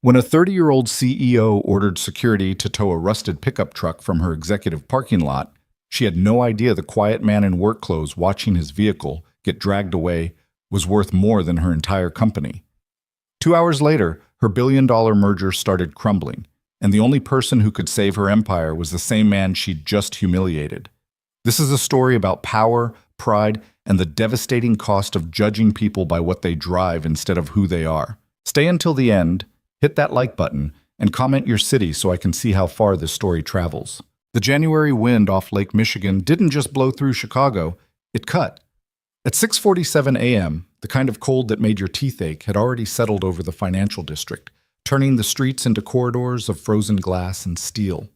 When a 30-year-old CEO ordered security to tow a rusted pickup truck from her executive parking lot, she had no idea the quiet man in work clothes watching his vehicle get dragged away was worth more than her entire company. 2 hours later, her billion-dollar merger started crumbling, and the only person who could save her empire was the same man she'd just humiliated. This is a story about power, pride, and the devastating cost of judging people by what they drive instead of who they are. Stay until the end, hit that like button, and comment your city so I can see how far this story travels. The January wind off Lake Michigan didn't just blow through Chicago, it cut. At 6:47 a.m., the kind of cold that made your teeth ache had already settled over the financial district, turning the streets into corridors of frozen glass and steel.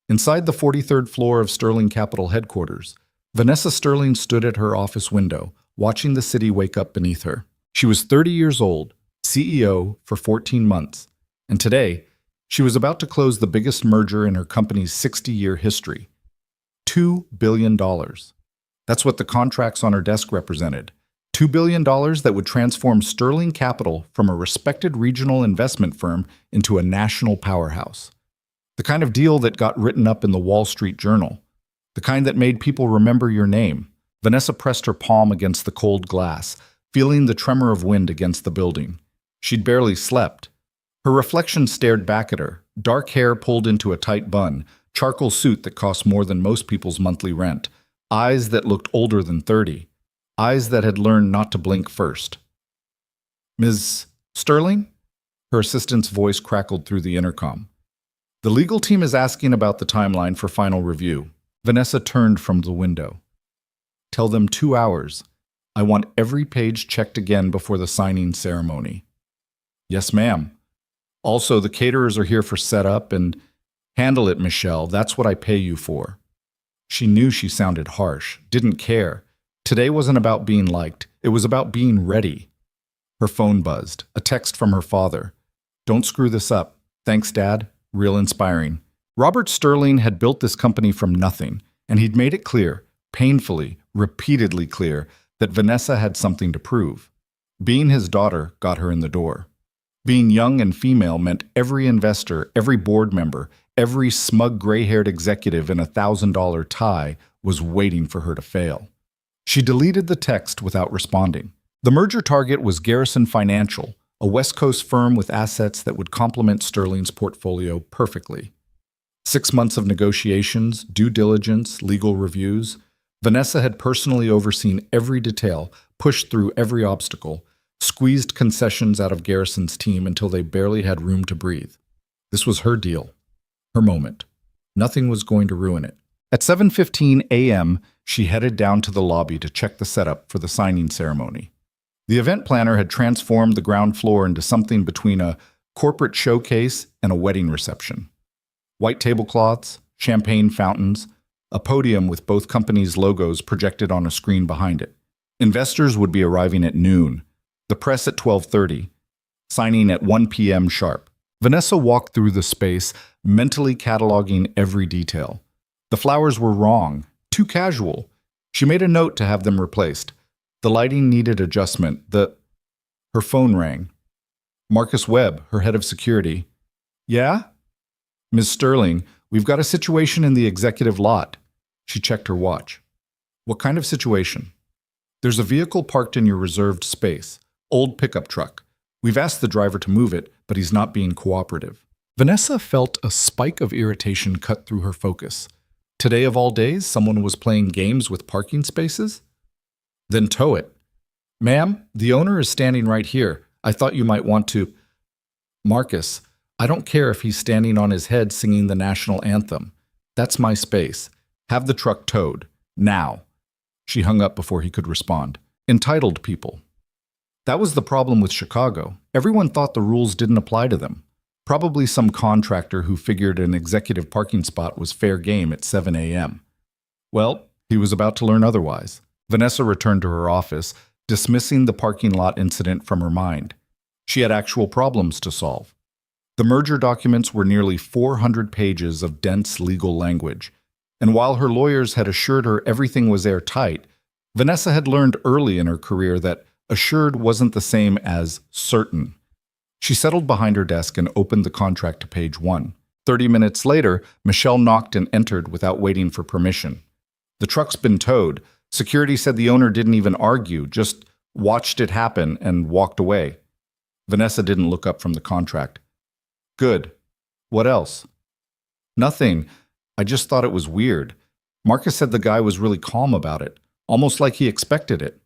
Inside the 43rd floor of Sterling Capital headquarters, Vanessa Sterling stood at her office window, watching the city wake up beneath her. She was 30 years old, CEO for 14 months, and today, she was about to close the biggest merger in her company's 60-year history. $2 billion. That's what the contracts on her desk represented. $2 billion that would transform Sterling Capital from a respected regional investment firm into a national powerhouse. The kind of deal that got written up in the Wall Street Journal. The kind that made people remember your name. Vanessa pressed her palm against the cold glass, feeling the tremor of wind against the building. She'd barely slept. Her reflection stared back at her, dark hair pulled into a tight bun, charcoal suit that cost more than most people's monthly rent, eyes that looked older than 30, eyes that had learned not to blink first. "Ms. Sterling?" Her assistant's voice crackled through the intercom. "The legal team is asking about the timeline for final review." Vanessa turned from the window. "Tell them 2 hours. I want every page checked again before the signing ceremony." "Yes, ma'am. Also, the caterers are here for setup and handle it, Michelle. That's what I pay you for." She knew she sounded harsh, didn't care. Today wasn't about being liked. It was about being ready. Her phone buzzed, a text from her father. "Don't screw this up. Thanks, Dad. Real inspiring." Robert Sterling had built this company from nothing, and he'd made it clear, painfully, repeatedly clear, that Vanessa had something to prove. Being his daughter got her in the door. Being young and female meant every investor, every board member, every smug gray-haired executive in a $1,000 tie was waiting for her to fail. She deleted the text without responding. The merger target was Garrison Financial, a West Coast firm with assets that would complement Sterling's portfolio perfectly. 6 months of negotiations, due diligence, legal reviews. Vanessa had personally overseen every detail, pushed through every obstacle, squeezed concessions out of Garrison's team until they barely had room to breathe. This was her deal, her moment. Nothing was going to ruin it. At 7:15 a.m., she headed down to the lobby to check the setup for the signing ceremony. The event planner had transformed the ground floor into something between a corporate showcase and a wedding reception. White tablecloths, champagne fountains, a podium with both companies' logos projected on a screen behind it. Investors would be arriving at noon, the press at 12:30, signing at 1 p.m. sharp. Vanessa walked through the space, mentally cataloging every detail. The flowers were wrong, too casual. She made a note to have them replaced. The lighting needed adjustment. Her phone rang. Marcus Webb, her head of security. "Yeah? Ms. Sterling, we've got a situation in the executive lot." She checked her watch. "What kind of situation?" "There's a vehicle parked in your reserved space. Old pickup truck. We've asked the driver to move it, but he's not being cooperative." Vanessa felt a spike of irritation cut through her focus. Today of all days, someone was playing games with parking spaces? "Then tow it." "Ma'am, the owner is standing right here. I thought you might want to—" "Marcus, I don't care if he's standing on his head singing the national anthem. That's my space. Have the truck towed. Now." She hung up before he could respond. Entitled people. That was the problem with Chicago. Everyone thought the rules didn't apply to them. Probably some contractor who figured an executive parking spot was fair game at 7 a.m. Well, he was about to learn otherwise. Vanessa returned to her office, dismissing the parking lot incident from her mind. She had actual problems to solve. The merger documents were nearly 400 pages of dense legal language, and while her lawyers had assured her everything was airtight, Vanessa had learned early in her career that assured wasn't the same as certain. She settled behind her desk and opened the contract to page 1. 30 minutes later, Michelle knocked and entered without waiting for permission. The truck's been towed. Security said the owner didn't even argue, just watched it happen and walked away. Vanessa didn't look up from the contract. Good. What else? Nothing. I just thought it was weird. Marcus said the guy was really calm about it, almost like he expected it.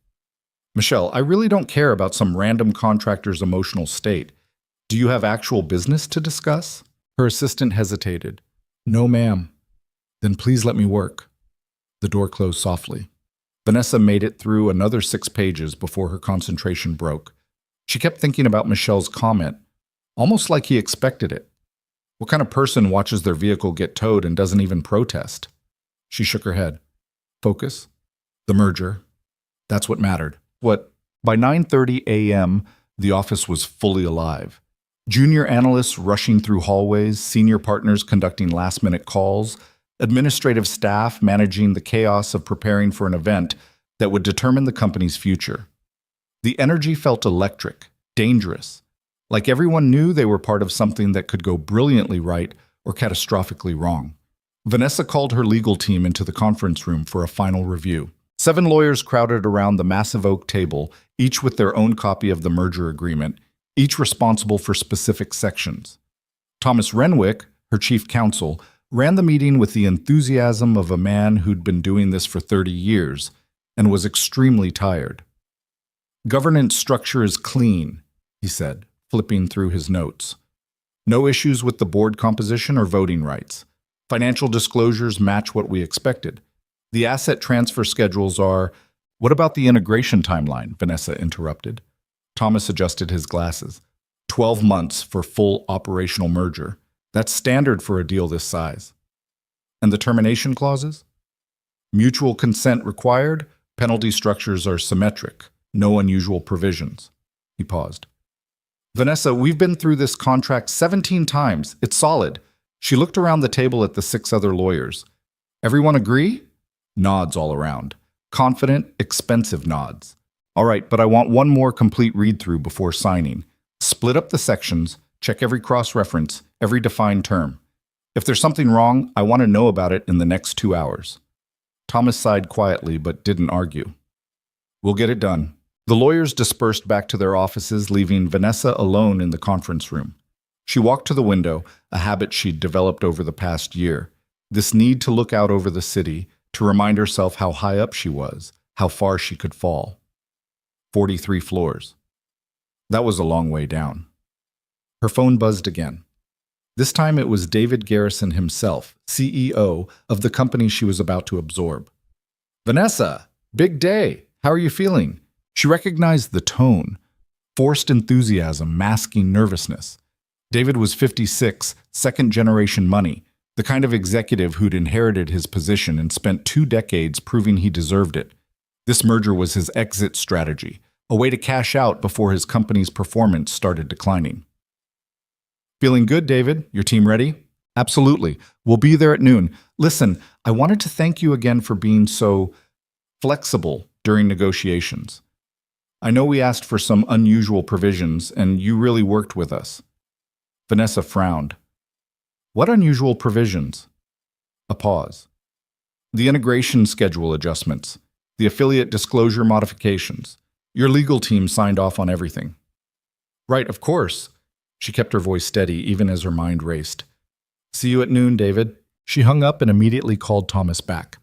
Michelle, I really don't care about some random contractor's emotional state. Do you have actual business to discuss? Her assistant hesitated. No, ma'am. Then please let me work. The door closed softly. Vanessa made it through another 6 pages before her concentration broke. She kept thinking about Michelle's comment, almost like he expected it. What kind of person watches their vehicle get towed and doesn't even protest? She shook her head. Focus. The merger. That's what mattered. By 9:30 a.m., the office was fully alive. Junior analysts rushing through hallways, senior partners conducting last-minute calls, administrative staff managing the chaos of preparing for an event that would determine the company's future. The energy felt electric, dangerous, like everyone knew they were part of something that could go brilliantly right or catastrophically wrong. Vanessa called her legal team into the conference room for a final review. 7 lawyers crowded around the massive oak table, each with their own copy of the merger agreement, each responsible for specific sections. Thomas Renwick, her chief counsel, ran the meeting with the enthusiasm of a man who'd been doing this for 30 years and was extremely tired. Governance structure is clean, he said, flipping through his notes. No issues with the board composition or voting rights. Financial disclosures match what we expected. The asset transfer schedules are— What about the integration timeline? Vanessa interrupted. Thomas adjusted his glasses. 12 months for full operational merger. That's standard for a deal this size. And the termination clauses? Mutual consent required. Penalty structures are symmetric. No unusual provisions. He paused. Vanessa, we've been through this contract 17 times. It's solid. She looked around the table at the 6 other lawyers. Everyone agree? Nods all around. Confident, expensive nods. All right, but I want one more complete read-through before signing. Split up the sections, check every cross-reference, every defined term. If there's something wrong, I want to know about it in the next 2 hours. Thomas sighed quietly but didn't argue. We'll get it done. The lawyers dispersed back to their offices, leaving Vanessa alone in the conference room. She walked to the window, a habit she'd developed over the past year. This need to look out over the city, to remind herself how high up she was, how far she could fall. 43 floors. That was a long way down. Her phone buzzed again. This time it was David Garrison himself, CEO of the company she was about to absorb. Vanessa, big day. How are you feeling? She recognized the tone, forced enthusiasm masking nervousness. David was 56, second-generation money, the kind of executive who'd inherited his position and spent 2 decades proving he deserved it. This merger was his exit strategy, a way to cash out before his company's performance started declining. Feeling good, David? Your team ready? Absolutely. We'll be there at noon. Listen, I wanted to thank you again for being so flexible during negotiations. I know we asked for some unusual provisions, and you really worked with us. Vanessa frowned. What unusual provisions? A pause. The integration schedule adjustments, the affiliate disclosure modifications. Your legal team signed off on everything. Right, of course. She kept her voice steady even as her mind raced. See you at noon, David. She hung up and immediately called Thomas back.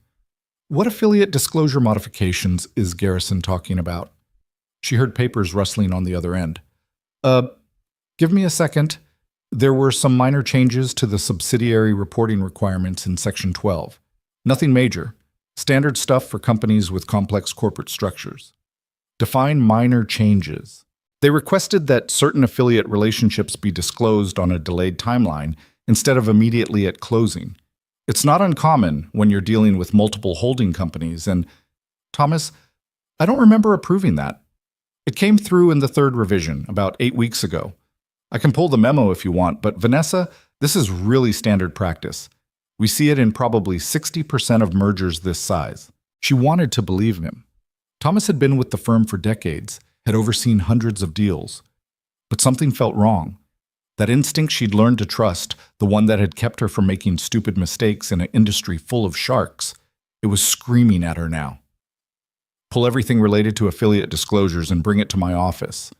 What affiliate disclosure modifications is Garrison talking about? She heard papers rustling on the other end. Give me a second. There were some minor changes to the subsidiary reporting requirements in Section 12. Nothing major. Standard stuff for companies with complex corporate structures. Define minor changes. They requested that certain affiliate relationships be disclosed on a delayed timeline instead of immediately at closing. It's not uncommon when you're dealing with multiple holding companies, and Thomas, I don't remember approving that. It came through in the 3rd revision about 8 weeks ago. I can pull the memo if you want, but Vanessa, this is really standard practice. We see it in probably 60% of mergers this size. She wanted to believe him. Thomas had been with the firm for decades, had overseen hundreds of deals. but something felt wrong. That instinct she'd learned to trust, the one that had kept her from making stupid mistakes in an industry full of sharks, it was screaming at her now. Pull everything related to affiliate disclosures and bring it to my office.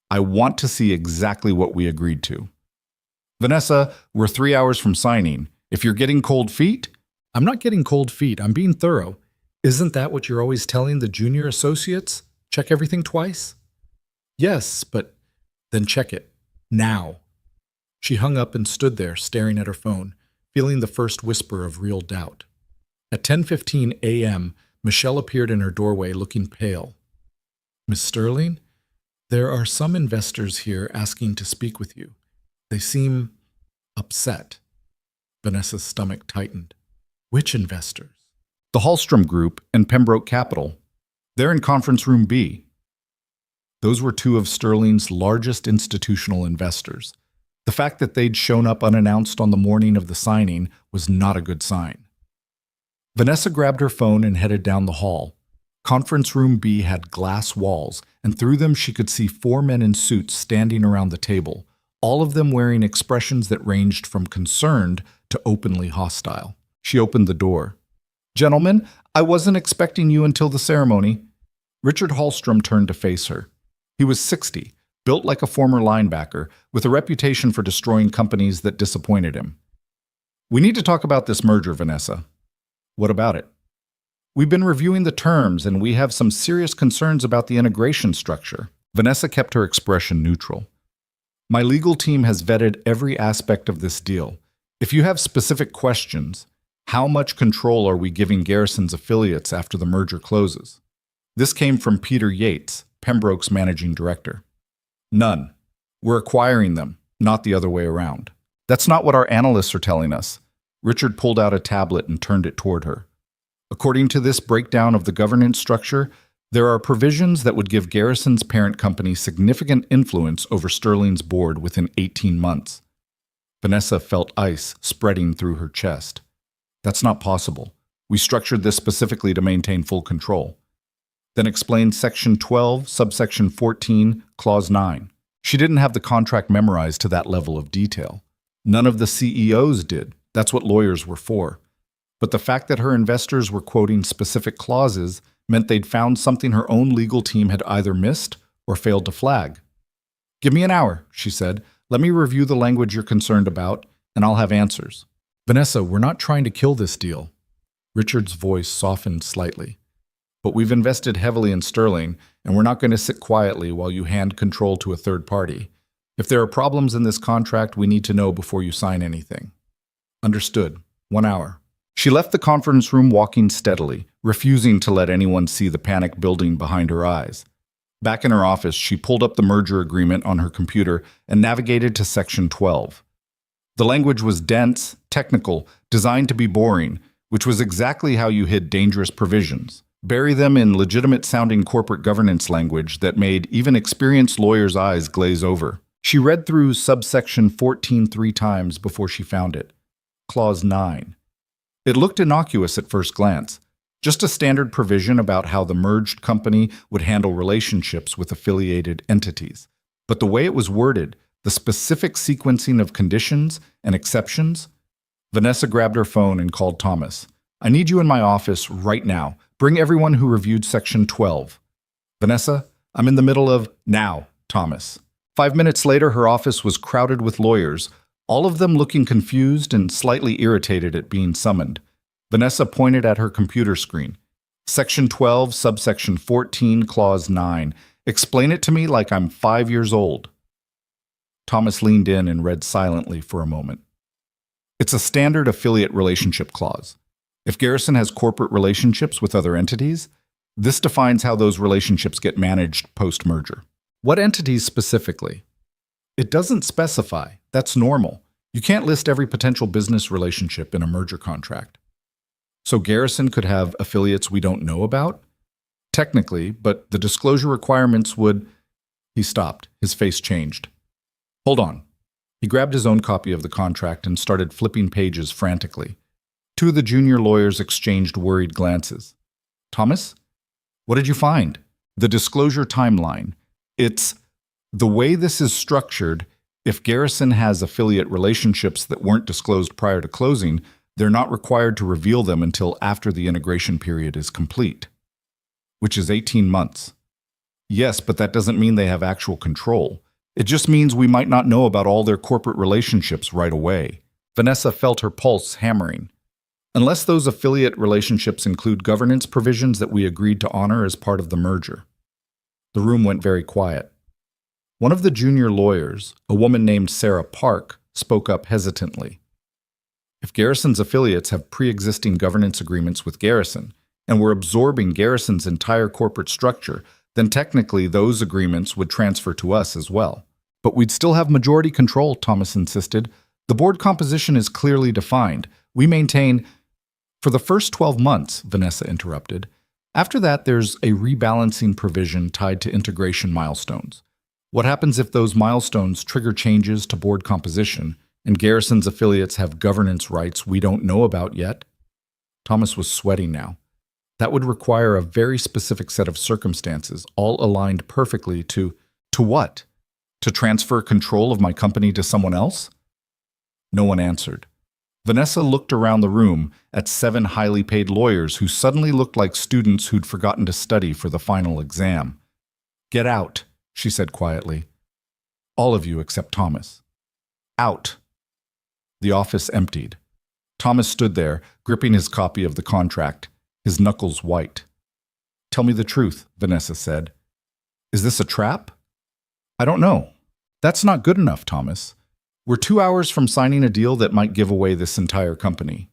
I want to see exactly what we agreed to. Vanessa, we're 3 hours from signing. If you're getting cold feet... I'm not getting cold feet. I'm being thorough. Isn't that what you're always telling the junior associates? Check everything twice? Yes, but then check it. Now. She hung up and stood there, staring at her phone, feeling the first whisper of real doubt. At 10:15 a.m., Michelle appeared in her doorway looking pale. Miss Sterling, there are some investors here asking to speak with you. They seem upset. Vanessa's stomach tightened. Which investors? The Hallstrom Group and Pembroke Capital. They're in conference room B. Those were two of Sterling's largest institutional investors. The fact that they'd shown up unannounced on the morning of the signing was not a good sign. Vanessa grabbed her phone and headed down the hall. Conference room B had glass walls, and through them she could see 4 men in suits standing around the table, all of them wearing expressions that ranged from concerned to openly hostile. She opened the door. Gentlemen, I wasn't expecting you until the ceremony. Richard Hallstrom turned to face her. He was 60, built like a former linebacker, with a reputation for destroying companies that disappointed him. We need to talk about this merger, Vanessa. What about it? We've been reviewing the terms, and we have some serious concerns about the integration structure. Vanessa kept her expression neutral. My legal team has vetted every aspect of this deal. If you have specific questions, how much control are we giving Garrison's affiliates after the merger closes? This came from Peter Yates, Pembroke's managing director. None. We're acquiring them, not the other way around. That's not what our analysts are telling us. Richard pulled out a tablet and turned it toward her. According to this breakdown of the governance structure, there are provisions that would give Garrison's parent company significant influence over Sterling's board within 18 months. Vanessa felt ice spreading through her chest. That's not possible. We structured this specifically to maintain full control. Then explained Section 12, subsection 14, Clause 9. She didn't have the contract memorized to that level of detail. None of the CEOs did. That's what lawyers were for. But the fact that her investors were quoting specific clauses meant they'd found something her own legal team had either missed or failed to flag. Give me an hour, she said. Let me review the language you're concerned about, and I'll have answers. Vanessa, we're not trying to kill this deal. Richard's voice softened slightly. But we've invested heavily in Sterling, and we're not going to sit quietly while you hand control to a third party. If there are problems in this contract, we need to know before you sign anything. Understood. 1 hour. She left the conference room walking steadily, refusing to let anyone see the panic building behind her eyes. Back in her office, she pulled up the merger agreement on her computer and navigated to Section 12. The language was dense, technical, designed to be boring, which was exactly how you hid dangerous provisions. Bury them in legitimate-sounding corporate governance language that made even experienced lawyers' eyes glaze over. She read through subsection 14 3 times before she found it. Clause 9. It looked innocuous at first glance, just a standard provision about how the merged company would handle relationships with affiliated entities. But the way it was worded, the specific sequencing of conditions and exceptions. Vanessa grabbed her phone and called Thomas. I need you in my office right now. Bring everyone who reviewed Section 12. Vanessa, I'm in the middle of now, Thomas. 5 minutes later, her office was crowded with lawyers, all of them looking confused and slightly irritated at being summoned. Vanessa pointed at her computer screen. Section 12, subsection 14, clause 9. Explain it to me like I'm 5 years old. Thomas leaned in and read silently for a moment. It's a standard affiliate relationship clause. If Garrison has corporate relationships with other entities, this defines how those relationships get managed post-merger. What entities specifically? It doesn't specify. That's normal. You can't list every potential business relationship in a merger contract. So Garrison could have affiliates we don't know about? Technically, but the disclosure requirements would... He stopped. His face changed. Hold on. He grabbed his own copy of the contract and started flipping pages frantically. 2 of the junior lawyers exchanged worried glances. Thomas? What did you find? The disclosure timeline. It's... The way this is structured, if Garrison has affiliate relationships that weren't disclosed prior to closing, they're not required to reveal them until after the integration period is complete, which is 18 months. Yes, but that doesn't mean they have actual control. It just means we might not know about all their corporate relationships right away. Vanessa felt her pulse hammering. Unless those affiliate relationships include governance provisions that we agreed to honor as part of the merger. The room went very quiet. One of the junior lawyers, a woman named Sarah Park, spoke up hesitantly. If Garrison's affiliates have pre-existing governance agreements with Garrison, and we're absorbing Garrison's entire corporate structure, then technically those agreements would transfer to us as well. But we'd still have majority control, Thomas insisted. The board composition is clearly defined. We maintain... For the first 12 months, Vanessa interrupted. After that, there's a rebalancing provision tied to integration milestones. What happens if those milestones trigger changes to board composition and Garrison's affiliates have governance rights we don't know about yet? Thomas was sweating now. That would require a very specific set of circumstances, all aligned perfectly to what? To transfer control of my company to someone else? No one answered. Vanessa looked around the room at 7 highly paid lawyers who suddenly looked like students who'd forgotten to study for the final exam. "Get out," she said quietly. "All of you except Thomas. Out." The office emptied. Thomas stood there, gripping his copy of the contract, his knuckles white. "Tell me the truth," Vanessa said. "Is this a trap?" "I don't know. That's not good enough, Thomas. We're 2 hours from signing a deal that might give away this entire company.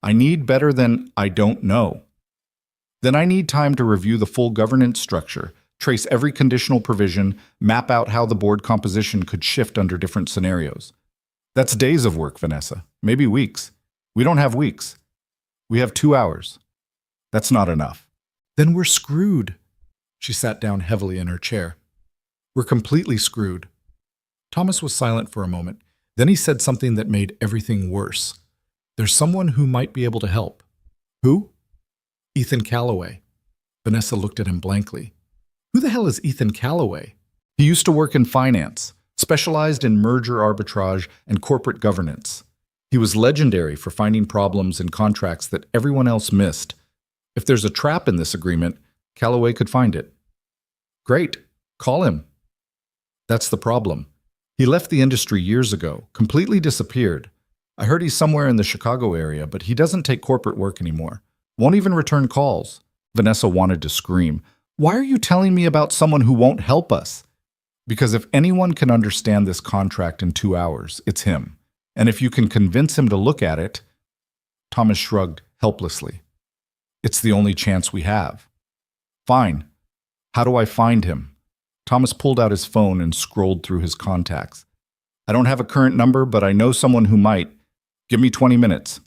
I need better than I don't know. Then I need time to review the full governance structure, trace every conditional provision, map out how the board composition could shift under different scenarios. That's days of work, Vanessa. Maybe weeks. We don't have weeks. We have 2 hours. That's not enough." "Then we're screwed." She sat down heavily in her chair. "We're completely screwed." Thomas was silent for a moment. Then he said something that made everything worse. "There's someone who might be able to help." "Who?" "Ethan Callaway." Vanessa looked at him blankly. "Who the hell is Ethan Callaway?" "He used to work in finance, specialized in merger arbitrage and corporate governance. He was legendary for finding problems in contracts that everyone else missed. If there's a trap in this agreement, Callaway could find it." "Great. Call him." "That's the problem. He left the industry years ago, completely disappeared. I heard he's somewhere in the Chicago area, but he doesn't take corporate work anymore. Won't even return calls." Vanessa wanted to scream. "Why are you telling me about someone who won't help us?" "Because if anyone can understand this contract in 2 hours, it's him. And if you can convince him to look at it..." Thomas shrugged helplessly. "It's the only chance we have." "Fine. How do I find him?" Thomas pulled out his phone and scrolled through his contacts. "I don't have a current number, but I know someone who might. Give me 20 minutes.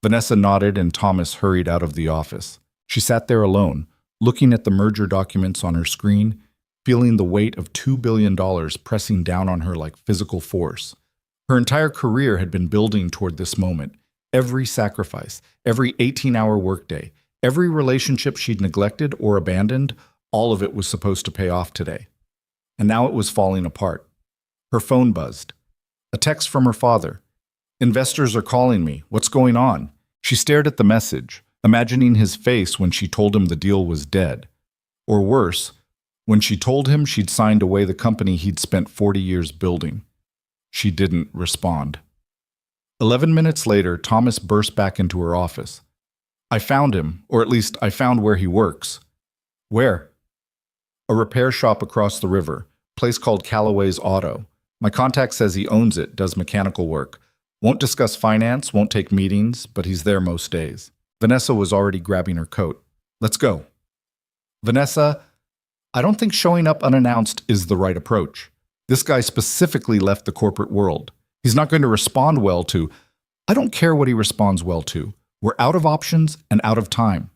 Vanessa nodded and Thomas hurried out of the office. She sat there alone, looking at the merger documents on her screen, feeling the weight of $2 billion pressing down on her like physical force. Her entire career had been building toward this moment. Every sacrifice, every 18-hour workday, every relationship she'd neglected or abandoned, all of it was supposed to pay off today. And now it was falling apart. Her phone buzzed. A text from her father. "Investors are calling me. What's going on?" She stared at the message, imagining his face when she told him the deal was dead. Or worse, when she told him she'd signed away the company he'd spent 40 years building. She didn't respond. 11 minutes later, Thomas burst back into her office. "I found him, or at least I found where he works." "Where?" "A repair shop across the river, place called Callaway's Auto. My contact says he owns it, does mechanical work. Won't discuss finance, won't take meetings, but he's there most days." Vanessa was already grabbing her coat. "Let's go." "Vanessa, I don't think showing up unannounced is the right approach. This guy specifically left the corporate world. He's not going to respond well to..." "I don't care what he responds well to. We're out of options and out of time."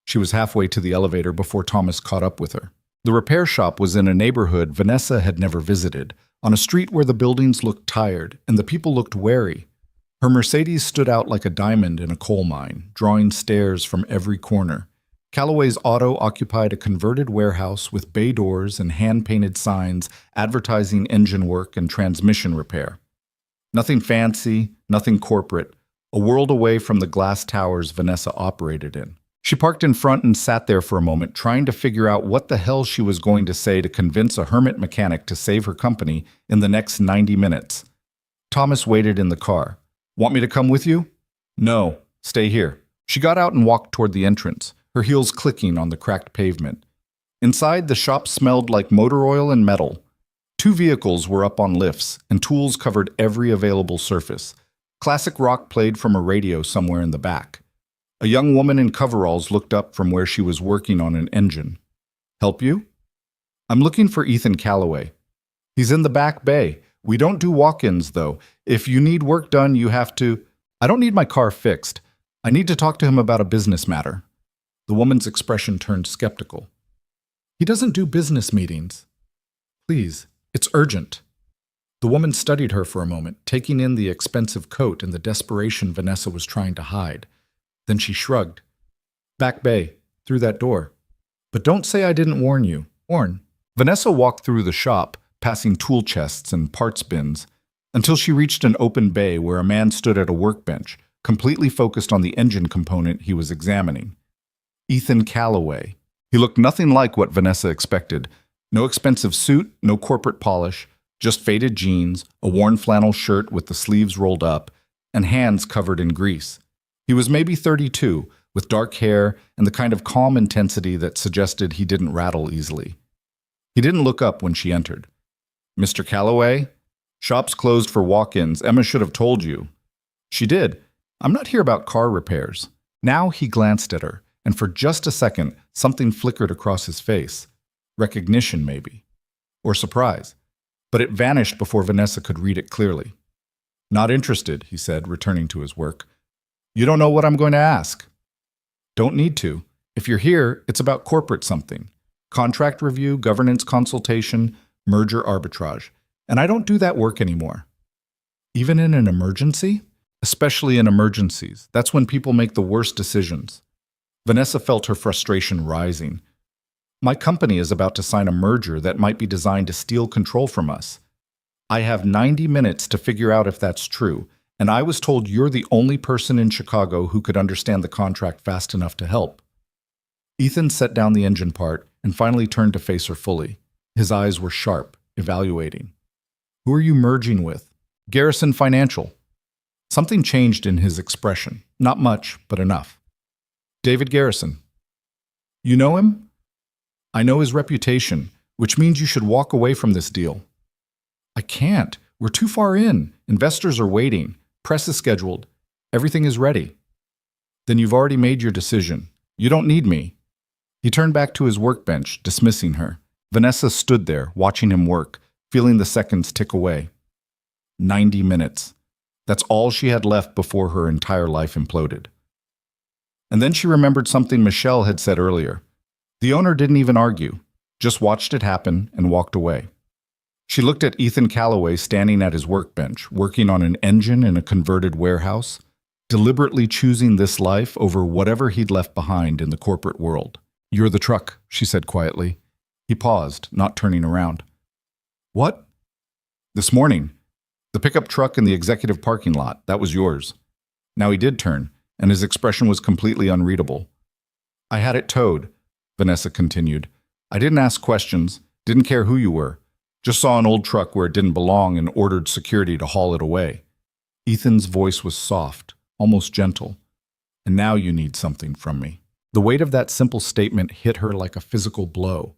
She was halfway to the elevator before Thomas caught up with her. The repair shop was in a neighborhood Vanessa had never visited, on a street where the buildings looked tired and the people looked wary. Her Mercedes stood out like a diamond in a coal mine, drawing stares from every corner. Callaway's Auto occupied a converted warehouse with bay doors and hand-painted signs advertising engine work and transmission repair. Nothing fancy, nothing corporate, a world away from the glass towers Vanessa operated in. She parked in front and sat there for a moment, trying to figure out what the hell she was going to say to convince a hermit mechanic to save her company in the next 90 minutes. Thomas waited in the car. "Want me to come with you?" "No, stay here." She got out and walked toward the entrance, her heels clicking on the cracked pavement. Inside, the shop smelled like motor oil and metal. 2 vehicles were up on lifts, and tools covered every available surface. Classic rock played from a radio somewhere in the back. A young woman in coveralls looked up from where she was working on an engine. "Help you?" "I'm looking for Ethan Callaway." "He's in the back bay. We don't do walk-ins, though. If you need work done, you have to—" "I don't need my car fixed. I need to talk to him about a business matter." The woman's expression turned skeptical. "He doesn't do business meetings. Please, it's urgent." The woman studied her for a moment, taking in the expensive coat and the desperation Vanessa was trying to hide. Then she shrugged. "Back bay, through that door. But don't say I didn't warn you." "Warn." Vanessa walked through the shop, passing tool chests and parts bins, until she reached an open bay where a man stood at a workbench, completely focused on the engine component he was examining. Ethan Callaway. He looked nothing like what Vanessa expected. No expensive suit, no corporate polish, just faded jeans, a worn flannel shirt with the sleeves rolled up, and hands covered in grease. He was maybe 32, with dark hair and the kind of calm intensity that suggested he didn't rattle easily. He didn't look up when she entered. "Mr. Callaway? Shop's closed for walk-ins. Emma should have told you." She did. "I'm not here about car repairs." Now he glanced at her, and for just a second, something flickered across his face. Recognition, maybe. Or surprise. But it vanished before Vanessa could read it clearly. "Not interested," he said, returning to his work. "You don't know what I'm going to ask." "Don't need to. If you're here, it's about corporate something. Contract review, governance consultation, merger arbitrage. And I don't do that work anymore." "Even in an emergency?" "Especially in emergencies. That's when people make the worst decisions." Vanessa felt her frustration rising. "My company is about to sign a merger that might be designed to steal control from us. I have 90 minutes to figure out if that's true, and I was told you're the only person in Chicago who could understand the contract fast enough to help." Ethan set down the engine part and finally turned to face her fully. His eyes were sharp, evaluating. "Who are you merging with?" "Garrison Financial." Something changed in his expression. Not much, but enough. "David Garrison." "You know him?" "I know his reputation, which means you should walk away from this deal." "I can't. We're too far in. Investors are waiting. Press is scheduled. Everything is ready." "Then you've already made your decision. You don't need me." He turned back to his workbench, dismissing her. Vanessa stood there, watching him work, feeling the seconds tick away. 90 minutes. That's all she had left before her entire life imploded. And then she remembered something Michelle had said earlier. The owner didn't even argue, just watched it happen and walked away. She looked at Ethan Callaway standing at his workbench, working on an engine in a converted warehouse, deliberately choosing this life over whatever he'd left behind in the corporate world. "You're the truck," she said quietly. He paused, not turning around. "What?" "This morning. The pickup truck in the executive parking lot, that was yours." Now he did turn, and his expression was completely unreadable. "I had it towed," Vanessa continued. "I didn't ask questions, didn't care who you were. Just saw an old truck where it didn't belong and ordered security to haul it away." Ethan's voice was soft, almost gentle. "And now you need something from me." The weight of that simple statement hit her like a physical blow.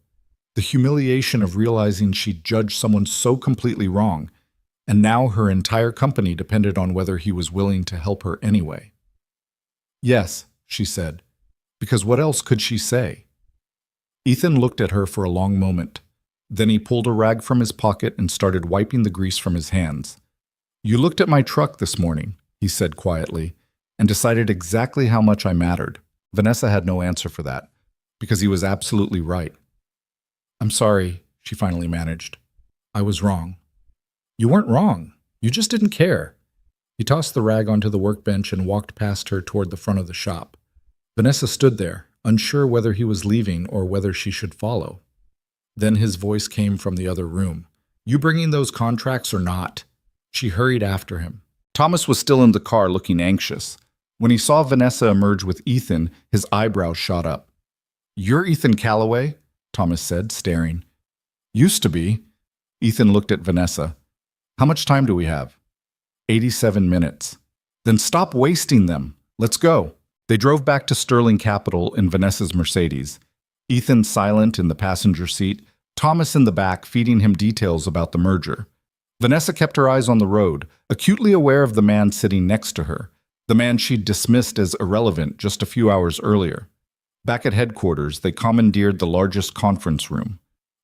The humiliation of realizing she'd judged someone so completely wrong, and now her entire company depended on whether he was willing to help her anyway. "Yes," she said, because what else could she say? Ethan looked at her for a long moment. Then he pulled a rag from his pocket and started wiping the grease from his hands. "You looked at my truck this morning," he said quietly, "and decided exactly how much I mattered." Vanessa had no answer for that, because he was absolutely right. "I'm sorry," she finally managed. "I was wrong." "You weren't wrong. You just didn't care." He tossed the rag onto the workbench and walked past her toward the front of the shop. Vanessa stood there, unsure whether he was leaving or whether she should follow. Then his voice came from the other room. "You bringing those contracts or not?" She hurried after him. Thomas was still in the car looking anxious. When he saw Vanessa emerge with Ethan, his eyebrows shot up. "You're Ethan Calloway?" Thomas said, staring. "Used to be." Ethan looked at Vanessa. "How much time do we have?" 87 minutes. "Then stop wasting them. Let's go." They drove back to Sterling Capital in Vanessa's Mercedes. Ethan silent in the passenger seat, Thomas in the back feeding him details about the merger. Vanessa kept her eyes on the road, acutely aware of the man sitting next to her, the man she'd dismissed as irrelevant just a few hours earlier. Back at headquarters, they commandeered the largest conference room.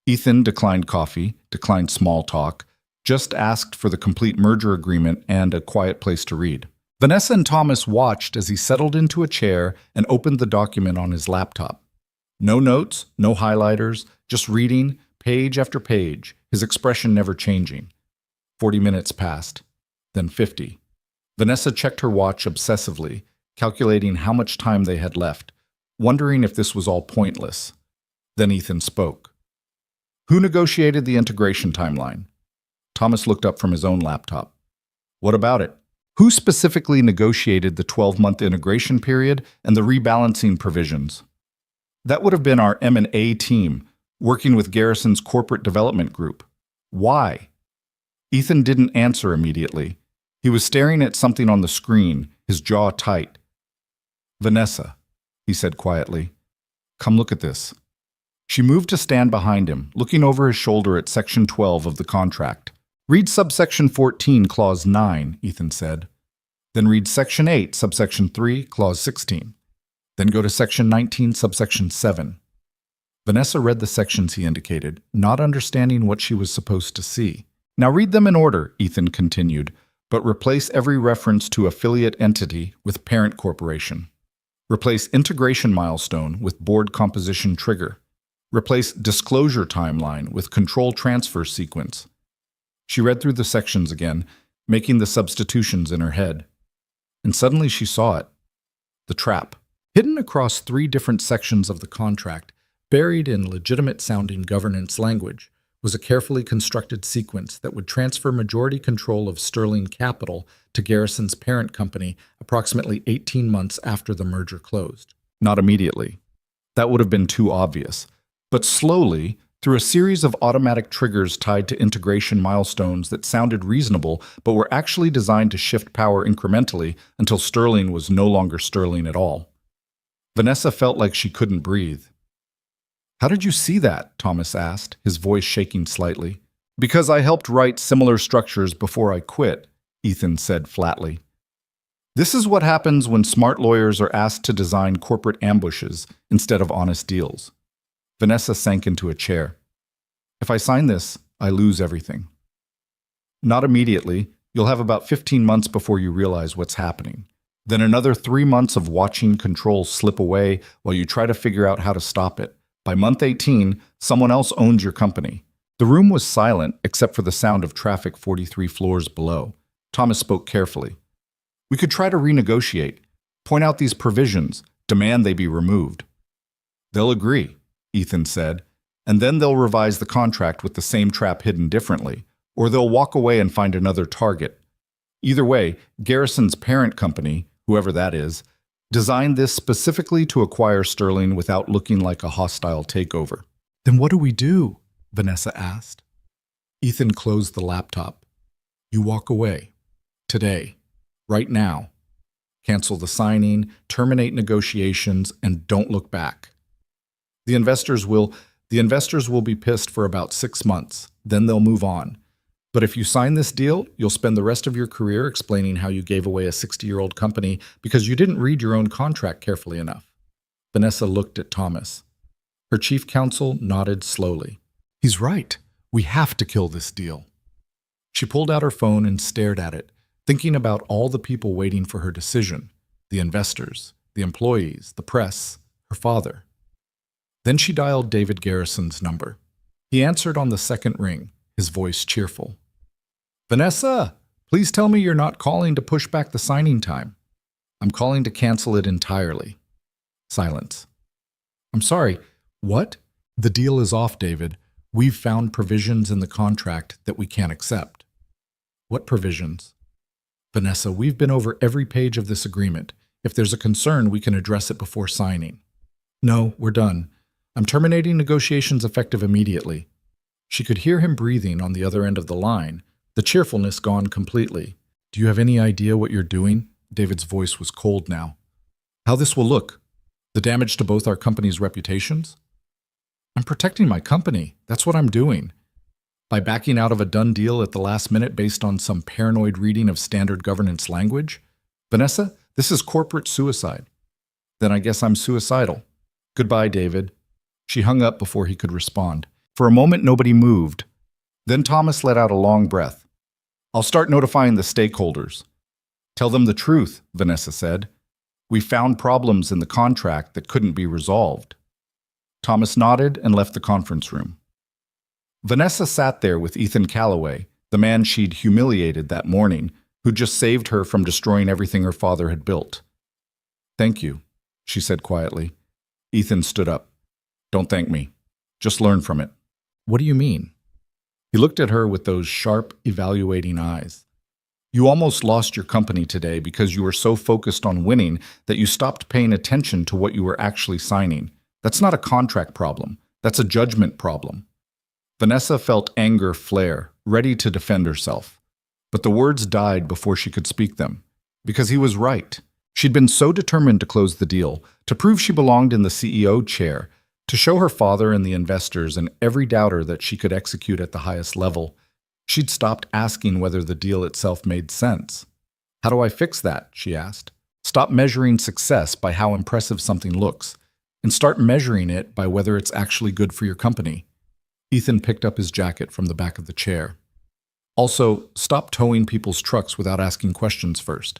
Ethan declined coffee, declined small talk, just asked for the complete merger agreement and a quiet place to read. Vanessa and Thomas watched as he settled into a chair and opened the document on his laptop. No notes, no highlighters, just reading, page after page, his expression never changing. 40 minutes passed, then 50. Vanessa checked her watch obsessively, calculating how much time they had left, wondering if this was all pointless. Then Ethan spoke. "Who negotiated the integration timeline?" Thomas looked up from his own laptop. "What about it? Who specifically negotiated the 12-month integration period and the rebalancing provisions?" "That would have been our M&A team, working with Garrison's corporate development group." "Why?" Ethan didn't answer immediately. He was staring at something on the screen, his jaw tight. "Vanessa," he said quietly, "come look at this." She moved to stand behind him, looking over his shoulder at Section 12 of the contract. "Read subsection 14, Clause 9, Ethan said. Then read Section 8, subsection 3, Clause 16. Then go to Section 19, subsection 7. Vanessa read the sections he indicated, not understanding what she was supposed to see. "Now read them in order," Ethan continued, "but replace every reference to affiliate entity with parent corporation. Replace integration milestone with board composition trigger. Replace disclosure timeline with control transfer sequence." She read through the sections again, making the substitutions in her head. And suddenly she saw it. The trap. Hidden across 3 different sections of the contract, buried in legitimate-sounding governance language, was a carefully constructed sequence that would transfer majority control of Sterling Capital to Garrison's parent company approximately 18 months after the merger closed. Not immediately. That would have been too obvious. But slowly, through a series of automatic triggers tied to integration milestones that sounded reasonable but were actually designed to shift power incrementally until Sterling was no longer Sterling at all. Vanessa felt like she couldn't breathe. "How did you see that?" Thomas asked, his voice shaking slightly. "Because I helped write similar structures before I quit," Ethan said flatly. "This is what happens when smart lawyers are asked to design corporate ambushes instead of honest deals." Vanessa sank into a chair. "If I sign this, I lose everything." "Not immediately. You'll have about 15 months before you realize what's happening. Then another 3 months of watching control slip away while you try to figure out how to stop it. By month 18, someone else owns your company." The room was silent except for the sound of traffic 43 floors below. Thomas spoke carefully. "We could try to renegotiate, point out these provisions, demand they be removed." "They'll agree," Ethan said, "and then they'll revise the contract with the same trap hidden differently, or they'll walk away and find another target. Either way, Garrison's parent company, whoever that is, designed this specifically to acquire Sterling without looking like a hostile takeover." "Then what do we do?" Vanessa asked. Ethan closed the laptop. "You walk away. Today. Right now. Cancel the signing, terminate negotiations, and don't look back. The investors will be pissed for about 6 months. Then they'll move on. But if you sign this deal, you'll spend the rest of your career explaining how you gave away a 60-year-old company because you didn't read your own contract carefully enough." Vanessa looked at Thomas. Her chief counsel nodded slowly. "He's right. We have to kill this deal." She pulled out her phone and stared at it, thinking about all the people waiting for her decision, the investors, the employees, the press, her father. Then she dialed David Garrison's number. He answered on the second ring, his voice cheerful. "Vanessa, please tell me you're not calling to push back the signing time." "I'm calling to cancel it entirely." Silence. I'm sorry, what? The deal is off, David. We've found provisions in the contract that we can't accept. What provisions? Vanessa, we've been over every page of this agreement. If there's a concern, we can address it before signing. No, we're done. I'm terminating negotiations effective immediately. She could hear him breathing on the other end of the line, the cheerfulness gone completely. Do you have any idea what you're doing? David's voice was cold now. How this will look? The damage to both our companies' reputations? I'm protecting my company. That's what I'm doing. By backing out of a done deal at the last minute based on some paranoid reading of standard governance language? Vanessa, this is corporate suicide. Then I guess I'm suicidal. Goodbye, David. She hung up before he could respond. For a moment, nobody moved. Then Thomas let out a long breath. I'll start notifying the stakeholders. Tell them the truth, Vanessa said. We found problems in the contract that couldn't be resolved. Thomas nodded and left the conference room. Vanessa sat there with Ethan Calloway, the man she'd humiliated that morning, who just saved her from destroying everything her father had built. Thank you, she said quietly. Ethan stood up. Don't thank me. Just learn from it. What do you mean? He looked at her with those sharp, evaluating eyes. You almost lost your company today because you were so focused on winning that you stopped paying attention to what you were actually signing. That's not a contract problem. That's a judgment problem. Vanessa felt anger flare, ready to defend herself. But the words died before she could speak them. Because he was right. She'd been so determined to close the deal, to prove she belonged in the CEO chair, to show her father and the investors and every doubter that she could execute at the highest level. She'd stopped asking whether the deal itself made sense. How do I fix that? She asked. Stop measuring success by how impressive something looks, and start measuring it by whether it's actually good for your company. Ethan picked up his jacket from the back of the chair. Also, stop towing people's trucks without asking questions first.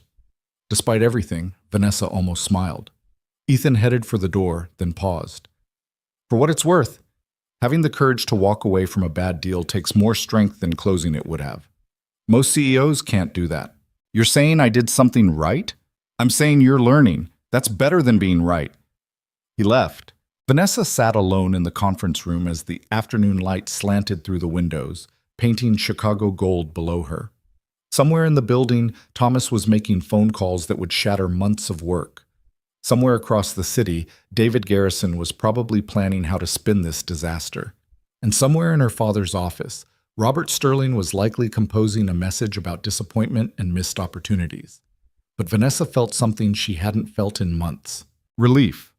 Despite everything, Vanessa almost smiled. Ethan headed for the door, then paused. For what it's worth, having the courage to walk away from a bad deal takes more strength than closing it would have. Most CEOs can't do that. You're saying I did something right? I'm saying you're learning. That's better than being right. He left. Vanessa sat alone in the conference room as the afternoon light slanted through the windows, painting Chicago gold below her. Somewhere in the building, Thomas was making phone calls that would shatter months of work. Somewhere across the city, David Garrison was probably planning how to spin this disaster. And somewhere in her father's office, Robert Sterling was likely composing a message about disappointment and missed opportunities. But Vanessa felt something she hadn't felt in months. Relief.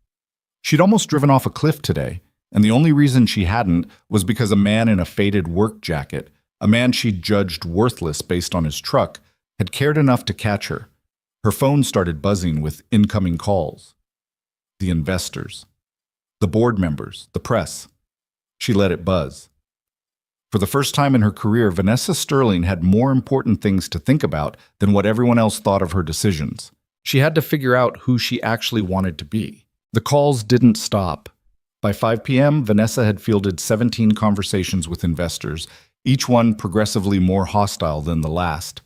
She'd almost driven off a cliff today, and the only reason she hadn't was because a man in a faded work jacket, a man she'd judged worthless based on his truck, had cared enough to catch her. Her phone started buzzing with incoming calls. The investors, the board members, the press. She let it buzz. For the first time in her career, Vanessa Sterling had more important things to think about than what everyone else thought of her decisions. She had to figure out who she actually wanted to be. The calls didn't stop. By 5 p.m., Vanessa had fielded 17 conversations with investors, each one progressively more hostile than the last.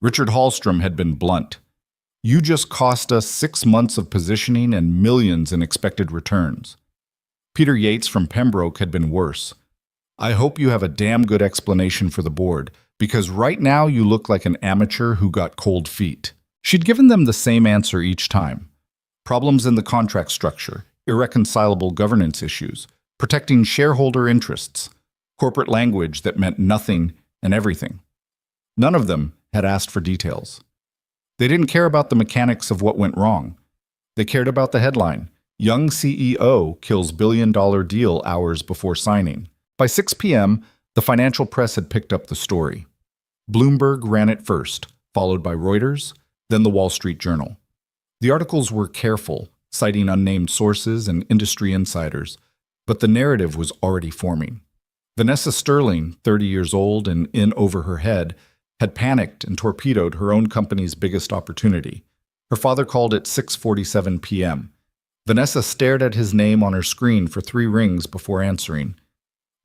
Richard Hallstrom had been blunt. You just cost us 6 months of positioning and millions in expected returns. Peter Yates from Pembroke had been worse. I hope you have a damn good explanation for the board, because right now you look like an amateur who got cold feet. She'd given them the same answer each time. Problems in the contract structure, irreconcilable governance issues, protecting shareholder interests, corporate language that meant nothing and everything. None of them had asked for details. They didn't care about the mechanics of what went wrong. They cared about the headline. Young CEO kills billion-dollar deal hours before signing. By 6 p.m., the financial press had picked up the story. Bloomberg ran it first, followed by Reuters, then the Wall Street Journal. The articles were careful, citing unnamed sources and industry insiders, but the narrative was already forming. Vanessa Sterling, 30 years old and in over her head, had panicked and torpedoed her own company's biggest opportunity. Her father called at 6:47 p.m. Vanessa stared at his name on her screen for 3 rings before answering.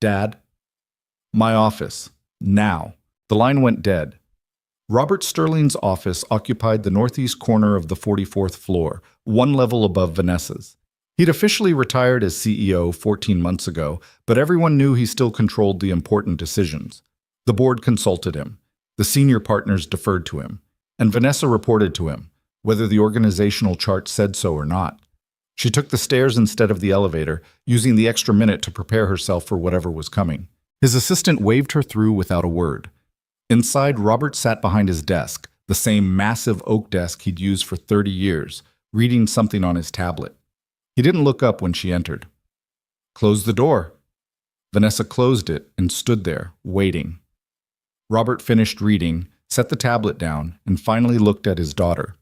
Dad? My office. Now. The line went dead. Robert Sterling's office occupied the northeast corner of the 44th floor, 1 level above Vanessa's. He'd officially retired as CEO 14 months ago, but everyone knew he still controlled the important decisions. The board consulted him. The senior partners deferred to him. And Vanessa reported to him, whether the organizational chart said so or not. She took the stairs instead of the elevator, using the extra minute to prepare herself for whatever was coming. His assistant waved her through without a word. Inside, Robert sat behind his desk, the same massive oak desk he'd used for 30 years, reading something on his tablet. He didn't look up when she entered. "Close the door." Vanessa closed it and stood there, waiting. Robert finished reading, set the tablet down, and finally looked at his daughter.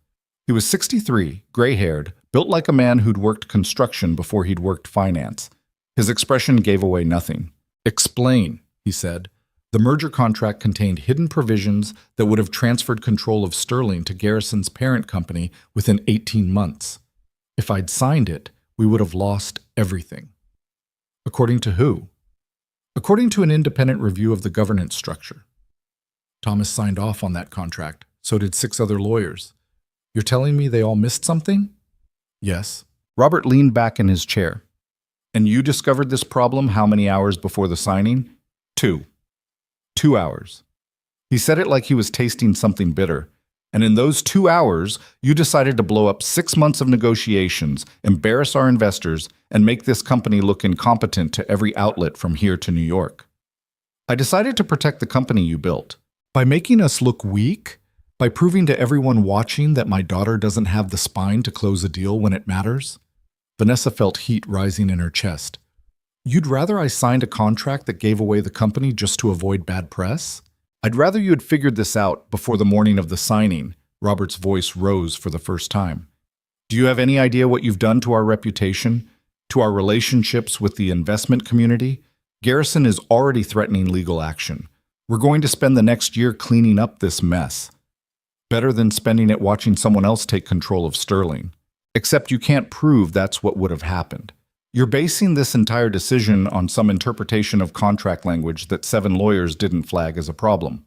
He was 63, gray-haired, built like a man who'd worked construction before he'd worked finance. His expression gave away nothing. "Explain," he said. The merger contract contained hidden provisions that would have transferred control of Sterling to Garrison's parent company within 18 months. If I'd signed it, we would have lost everything. According to who? According to an independent review of the governance structure. Thomas signed off on that contract. So did 6 other lawyers. You're telling me they all missed something? Yes. Robert leaned back in his chair. And you discovered this problem how many hours before the signing? 2. 2 hours. He said it like he was tasting something bitter. And in those 2 hours, you decided to blow up 6 months of negotiations, embarrass our investors, and make this company look incompetent to every outlet from here to New York. I decided to protect the company you built. By making us look weak? By proving to everyone watching that my daughter doesn't have the spine to close a deal when it matters? Vanessa felt heat rising in her chest. You'd rather I signed a contract that gave away the company just to avoid bad press? I'd rather you had figured this out before the morning of the signing. Robert's voice rose for the first time. Do you have any idea what you've done to our reputation, to our relationships with the investment community? Garrison is already threatening legal action. We're going to spend the next year cleaning up this mess. Better than spending it watching someone else take control of Sterling. Except you can't prove that's what would have happened. You're basing this entire decision on some interpretation of contract language that 7 lawyers didn't flag as a problem.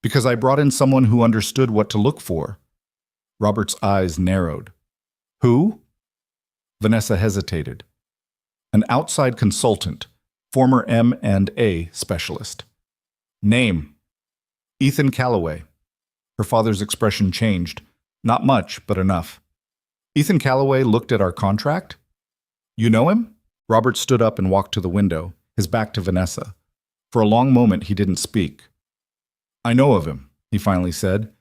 Because I brought in someone who understood what to look for. Robert's eyes narrowed. Who? Vanessa hesitated. An outside consultant, former M&A specialist. Name. Ethan Callaway. Her father's expression changed. Not much, but enough. Ethan Callaway looked at our contract? You know him? Robert stood up and walked to the window, his back to Vanessa. For a long moment, he didn't speak. I know of him, he finally said.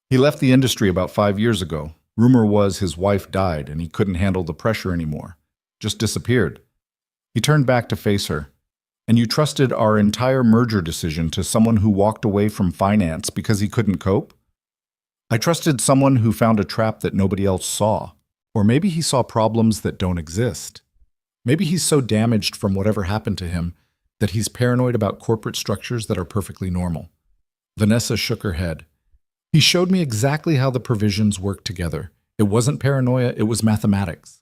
He left the industry about 5 years ago. Rumor was his wife died and he couldn't handle the pressure anymore. Just disappeared. He turned back to face her. And you trusted our entire merger decision to someone who walked away from finance because he couldn't cope? I trusted someone who found a trap that nobody else saw. Or maybe he saw problems that don't exist. Maybe he's so damaged from whatever happened to him that he's paranoid about corporate structures that are perfectly normal. Vanessa shook her head. He showed me exactly how the provisions work together. It wasn't paranoia, it was mathematics.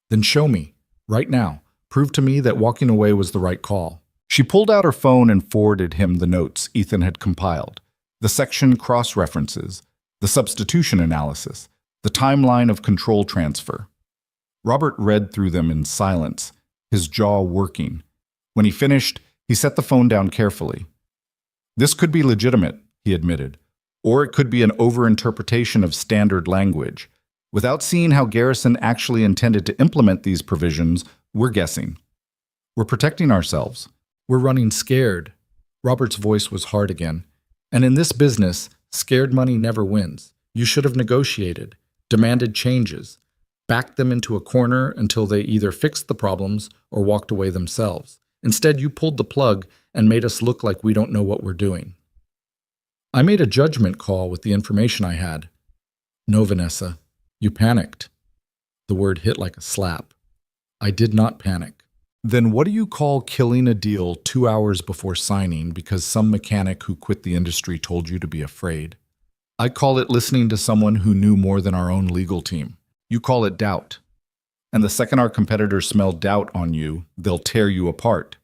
Then show me, right now. Prove to me that walking away was the right call. She pulled out her phone and forwarded him the notes Ethan had compiled. The section cross-references, the substitution analysis, the timeline of control transfer. Robert read through them in silence, his jaw working. When he finished, he set the phone down carefully. This could be legitimate, he admitted, or it could be an overinterpretation of standard language. Without seeing how Garrison actually intended to implement these provisions, we're guessing. We're protecting ourselves. We're running scared. Robert's voice was hard again. And in this business, scared money never wins. You should have negotiated, demanded changes, backed them into a corner until they either fixed the problems or walked away themselves. Instead, you pulled the plug and made us look like we don't know what we're doing. I made a judgment call with the information I had. No, Vanessa, you panicked. The word hit like a slap. I did not panic. Then what do you call killing a deal 2 hours before signing because some mechanic who quit the industry told you to be afraid? I call it listening to someone who knew more than our own legal team. You call it doubt. And the second our competitors smell doubt on you, they'll tear you apart.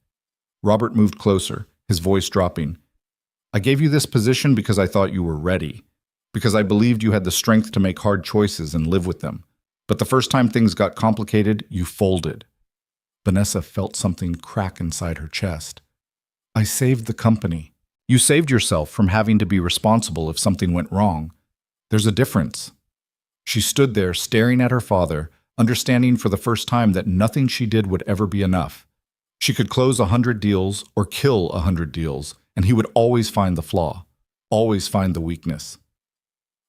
Robert moved closer, his voice dropping. I gave you this position because I thought you were ready, because I believed you had the strength to make hard choices and live with them. But the first time things got complicated, you folded. Vanessa felt something crack inside her chest. I saved the company. You saved yourself from having to be responsible if something went wrong. There's a difference. She stood there staring at her father, understanding for the first time that nothing she did would ever be enough. She could close 100 deals or kill 100 deals, and he would always find the flaw, always find the weakness.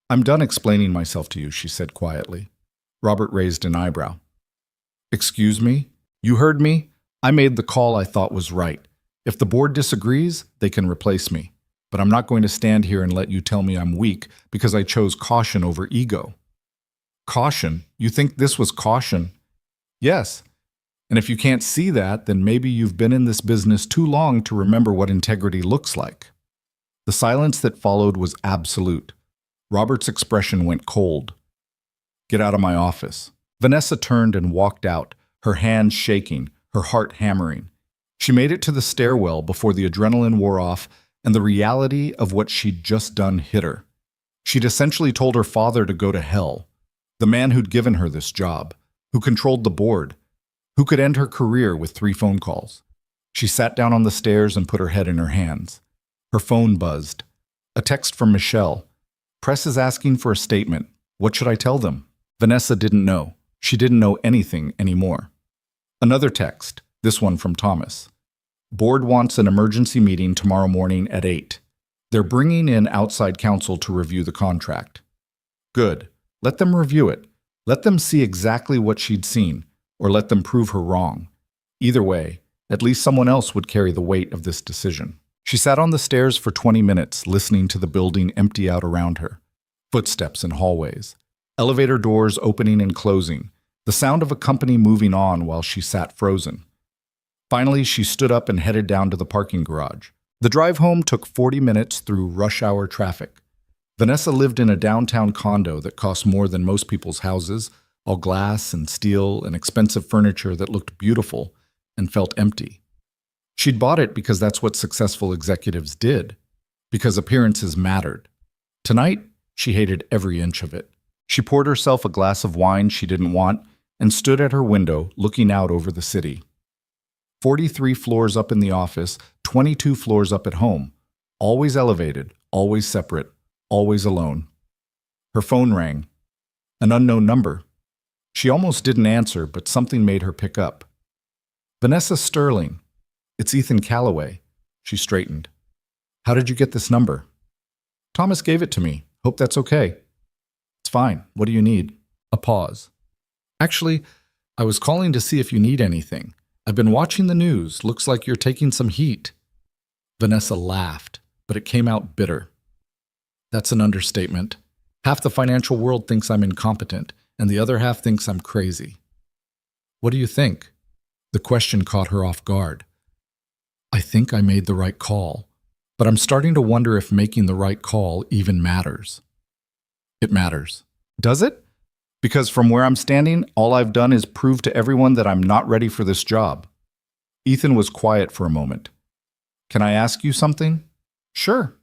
I'm done explaining myself to you, she said quietly. Robert raised an eyebrow. Excuse me? You heard me? I made the call I thought was right. If the board disagrees, they can replace me. But I'm not going to stand here and let you tell me I'm weak because I chose caution over ego. Caution? You think this was caution? Yes. And if you can't see that, then maybe you've been in this business too long to remember what integrity looks like. The silence that followed was absolute. Robert's expression went cold. Get out of my office. Vanessa turned and walked out, her hands shaking, her heart hammering. She made it to the stairwell before the adrenaline wore off and the reality of what she'd just done hit her. She'd essentially told her father to go to hell, the man who'd given her this job, who controlled the board, who could end her career with 3 phone calls. She sat down on the stairs and put her head in her hands. Her phone buzzed. A text from Michelle. Press is asking for a statement. What should I tell them? Vanessa didn't know. She didn't know anything anymore. Another text, this one from Thomas. Board wants an emergency meeting tomorrow morning at 8. They're bringing in outside counsel to review the contract. Good. Let them review it. Let them see exactly what she'd seen, or let them prove her wrong. Either way, at least someone else would carry the weight of this decision. She sat on the stairs for 20 minutes, listening to the building empty out around her. Footsteps in hallways. Elevator doors opening and closing. The sound of a company moving on while she sat frozen. Finally, she stood up and headed down to the parking garage. The drive home took 40 minutes through rush hour traffic. Vanessa lived in a downtown condo that cost more than most people's houses, all glass and steel and expensive furniture that looked beautiful and felt empty. She'd bought it because that's what successful executives did, because appearances mattered. Tonight, she hated every inch of it. She poured herself a glass of wine she didn't want and stood at her window looking out over the city. 43 floors up in the office, 22 floors up at home, always elevated, always separate, always alone. Her phone rang. An unknown number. She almost didn't answer, but something made her pick up. Vanessa Sterling. It's Ethan Calloway. She straightened. How did you get this number? Thomas gave it to me. Hope that's okay. It's fine. What do you need? A pause. Actually, I was calling to see if you need anything. I've been watching the news. Looks like you're taking some heat. Vanessa laughed, but it came out bitter. That's an understatement. Half the financial world thinks I'm incompetent, and the other half thinks I'm crazy. What do you think? The question caught her off guard. I think I made the right call, but I'm starting to wonder if making the right call even matters. It matters. Does it? Because from where I'm standing, all I've done is prove to everyone that I'm not ready for this job. Ethan was quiet for a moment. Can I ask you something? Sure.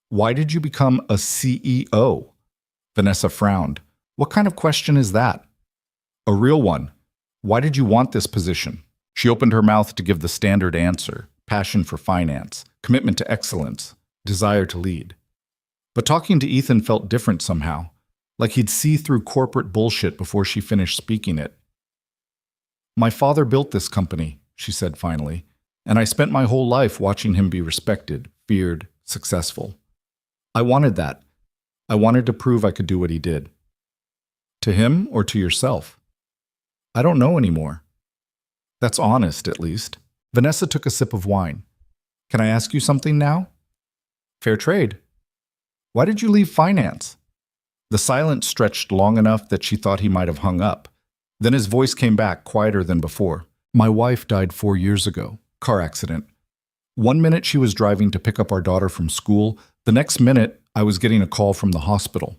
Why did you become a CEO? Vanessa frowned. What kind of question is that? A real one. Why did you want this position? She opened her mouth to give the standard answer: passion for finance, commitment to excellence, desire to lead. But talking to Ethan felt different somehow, like he'd see through corporate bullshit before she finished speaking it. My father built this company, she said finally, and I spent my whole life watching him be respected, feared, successful. I wanted that. I wanted to prove I could do what he did. To him or to yourself? I don't know anymore. That's honest, at least. Vanessa took a sip of wine. Can I ask you something now? Fair trade. Why did you leave finance? The silence stretched long enough that she thought he might have hung up. Then his voice came back, quieter than before. My wife died 4 years ago. Car accident. 1 minute she was driving to pick up our daughter from school. The next minute, I was getting a call from the hospital.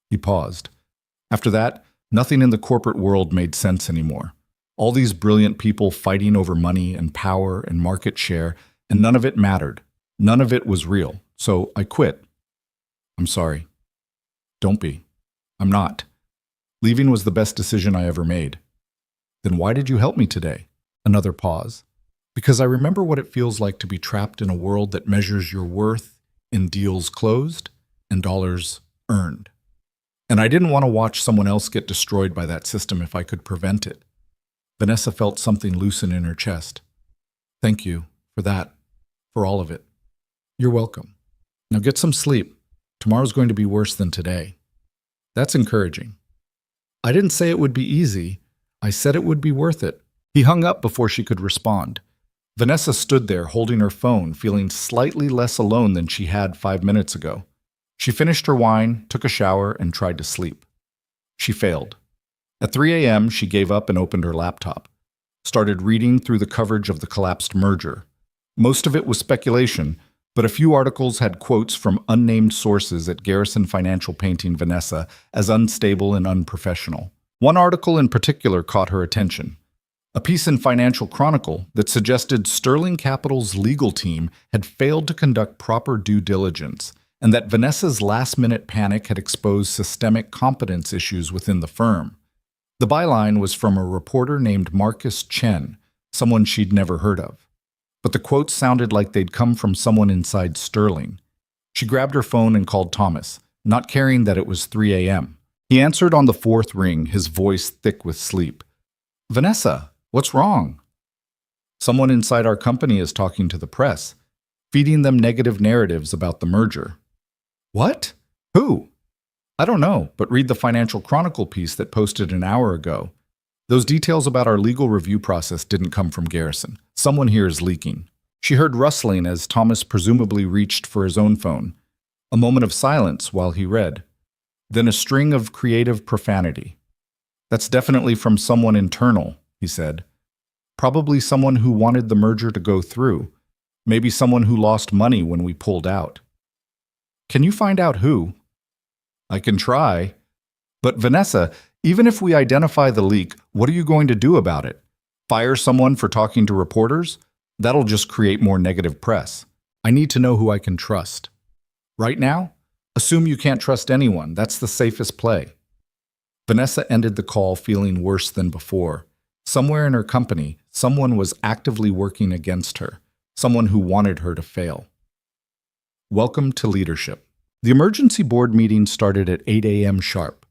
He paused. After that, nothing in the corporate world made sense anymore. All these brilliant people fighting over money and power and market share, and none of it mattered. None of it was real. So I quit. I'm sorry. Don't be. I'm not. Leaving was the best decision I ever made. Then why did you help me today? Another pause. Because I remember what it feels like to be trapped in a world that measures your worth in deals closed and dollars earned. And I didn't want to watch someone else get destroyed by that system if I could prevent it. Vanessa felt something loosen in her chest. Thank you for that, for all of it. You're welcome. Now get some sleep. Tomorrow's going to be worse than today. That's encouraging. I didn't say it would be easy. I said it would be worth it. He hung up before she could respond. Vanessa stood there holding her phone, feeling slightly less alone than she had 5 minutes ago. She finished her wine, took a shower, and tried to sleep. She failed. At 3 a.m., she gave up and opened her laptop. Started reading through the coverage of the collapsed merger. Most of it was speculation, but a few articles had quotes from unnamed sources at Garrison Financial painting Vanessa as unstable and unprofessional. One article in particular caught her attention. A piece in Financial Chronicle that suggested Sterling Capital's legal team had failed to conduct proper due diligence, and that Vanessa's last-minute panic had exposed systemic competence issues within the firm. The byline was from a reporter named Marcus Chen, someone she'd never heard of. But the quotes sounded like they'd come from someone inside Sterling. She grabbed her phone and called Thomas, not caring that it was 3 a.m. He answered on the fourth ring, his voice thick with sleep. Vanessa, what's wrong? Someone inside our company is talking to the press, feeding them negative narratives about the merger. What? Who? I don't know, but read the Financial Chronicle piece that posted an hour ago. Those details about our legal review process didn't come from Garrison. Someone here is leaking. She heard rustling as Thomas presumably reached for his own phone. A moment of silence while he read. Then a string of creative profanity. That's definitely from someone internal, he said. Probably someone who wanted the merger to go through. Maybe someone who lost money when we pulled out. Can you find out who? I can try. But Vanessa, even if we identify the leak, what are you going to do about it? Fire someone for talking to reporters? That'll just create more negative press. I need to know who I can trust. Right now? Assume you can't trust anyone. That's the safest play. Vanessa ended the call feeling worse than before. Somewhere in her company, someone was actively working against her. Someone who wanted her to fail. Welcome to leadership. The emergency board meeting started at 8 a.m. sharp.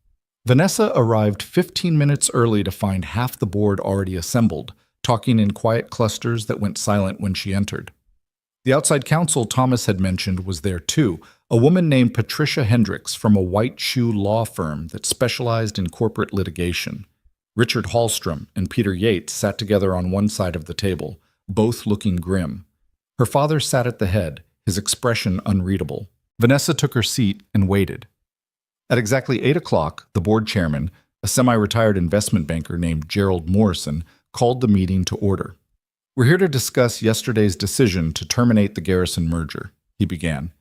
Vanessa arrived 15 minutes early to find half the board already assembled, talking in quiet clusters that went silent when she entered. The outside counsel Thomas had mentioned was there too, a woman named Patricia Hendricks from a white shoe law firm that specialized in corporate litigation. Richard Hallstrom and Peter Yates sat together on one side of the table, both looking grim. Her father sat at the head, his expression unreadable. Vanessa took her seat and waited. At exactly 8 o'clock, the board chairman, a semi-retired investment banker named Gerald Morrison, called the meeting to order. We're here to discuss yesterday's decision to terminate the Garrison merger, he began.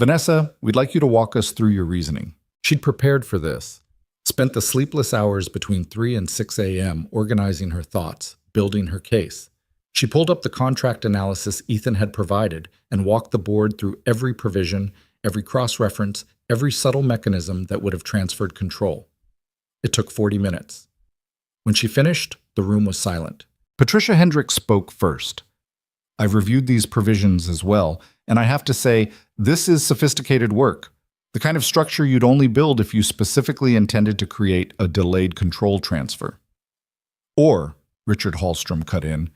Vanessa, we'd like you to walk us through your reasoning. She'd prepared for this, spent the sleepless hours between 3 and 6 a.m. organizing her thoughts, building her case. She pulled up the contract analysis Ethan had provided and walked the board through every provision, every cross-reference, every subtle mechanism that would have transferred control. It took 40 minutes. When she finished, the room was silent. Patricia Hendricks spoke first. I've reviewed these provisions as well, and I have to say, this is sophisticated work. The kind of structure you'd only build if you specifically intended to create a delayed control transfer. Or, Richard Hallstrom cut in,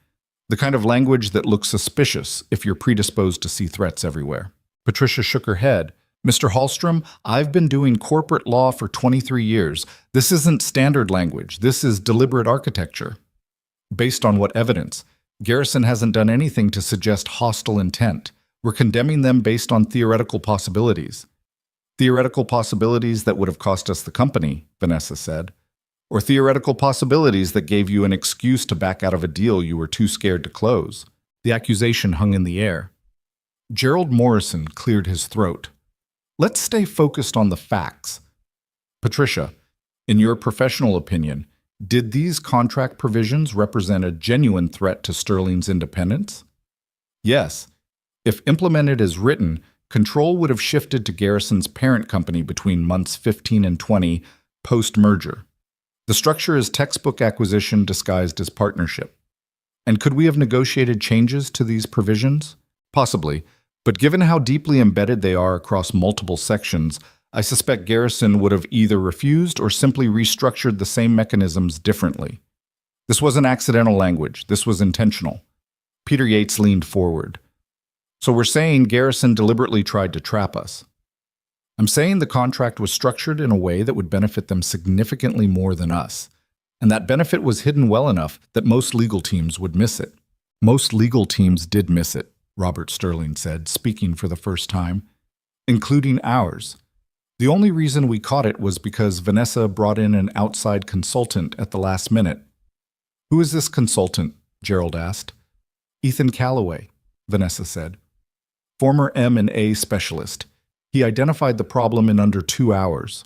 the kind of language that looks suspicious if you're predisposed to see threats everywhere. Patricia shook her head. Mr. Hallstrom, I've been doing corporate law for 23 years. This isn't standard language. This is deliberate architecture. Based on what evidence? Garrison hasn't done anything to suggest hostile intent. We're condemning them based on theoretical possibilities. Theoretical possibilities that would have cost us the company, Vanessa said. Or theoretical possibilities that gave you an excuse to back out of a deal you were too scared to close. The accusation hung in the air. Gerald Morrison cleared his throat. Let's stay focused on the facts. Patricia, in your professional opinion, did these contract provisions represent a genuine threat to Sterling's independence? Yes. If implemented as written, control would have shifted to Garrison's parent company between months 15 and 20 post-merger. The structure is textbook acquisition disguised as partnership. And could we have negotiated changes to these provisions? Possibly, but given how deeply embedded they are across multiple sections, I suspect Garrison would have either refused or simply restructured the same mechanisms differently. This wasn't accidental language, this was intentional. Peter Yates leaned forward. So we're saying Garrison deliberately tried to trap us. I'm saying the contract was structured in a way that would benefit them significantly more than us. And that benefit was hidden well enough that most legal teams would miss it. Most legal teams did miss it, Robert Sterling said, speaking for the first time, including ours. The only reason we caught it was because Vanessa brought in an outside consultant at the last minute. Who is this consultant? Gerald asked. Ethan Callaway, Vanessa said. Former M&A specialist. He identified the problem in under 2 hours.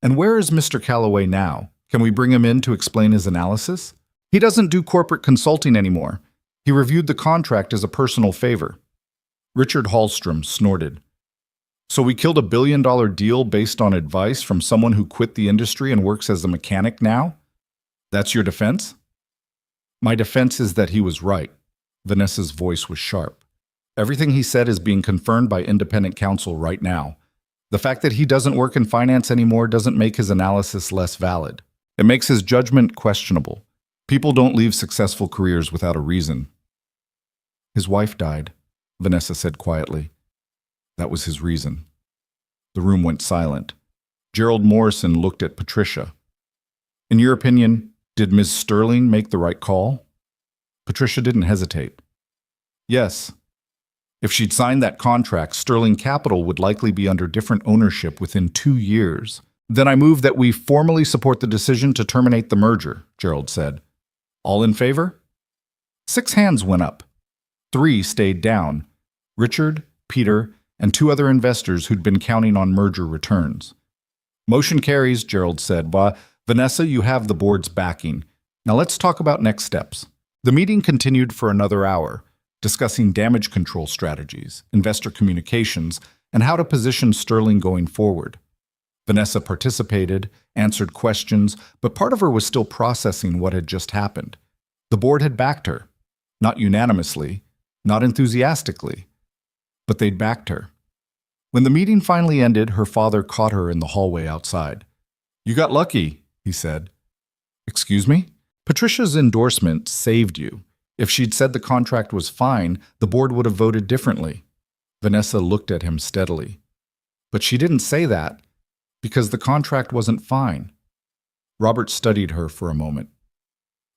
And where is Mr. Callaway now? Can we bring him in to explain his analysis? He doesn't do corporate consulting anymore. He reviewed the contract as a personal favor. Richard Hallstrom snorted. So we killed $1 billion deal based on advice from someone who quit the industry and works as a mechanic now? That's your defense? My defense is that he was right. Vanessa's voice was sharp. Everything he said is being confirmed by independent counsel right now. The fact that he doesn't work in finance anymore doesn't make his analysis less valid. It makes his judgment questionable. People don't leave successful careers without a reason. His wife died, Vanessa said quietly. That was his reason. The room went silent. Gerald Morrison looked at Patricia. In your opinion, did Ms. Sterling make the right call? Patricia didn't hesitate. Yes. If she'd signed that contract, Sterling Capital would likely be under different ownership within 2 years. Then I move that we formally support the decision to terminate the merger, Gerald said. All in favor? 6 hands went up. 3 stayed down. Richard, Peter, and 2 other investors who'd been counting on merger returns. Motion carries, Gerald said. Vanessa, you have the board's backing. Now let's talk about next steps. The meeting continued for another hour, discussing damage control strategies, investor communications, and how to position Sterling going forward. Vanessa participated, answered questions, but part of her was still processing what had just happened. The board had backed her. Not unanimously, not enthusiastically, but they'd backed her. When the meeting finally ended, her father caught her in the hallway outside. You got lucky, he said. Excuse me? Patricia's endorsement saved you. If she'd said the contract was fine, the board would have voted differently. Vanessa looked at him steadily. But she didn't say that, because the contract wasn't fine. Robert studied her for a moment.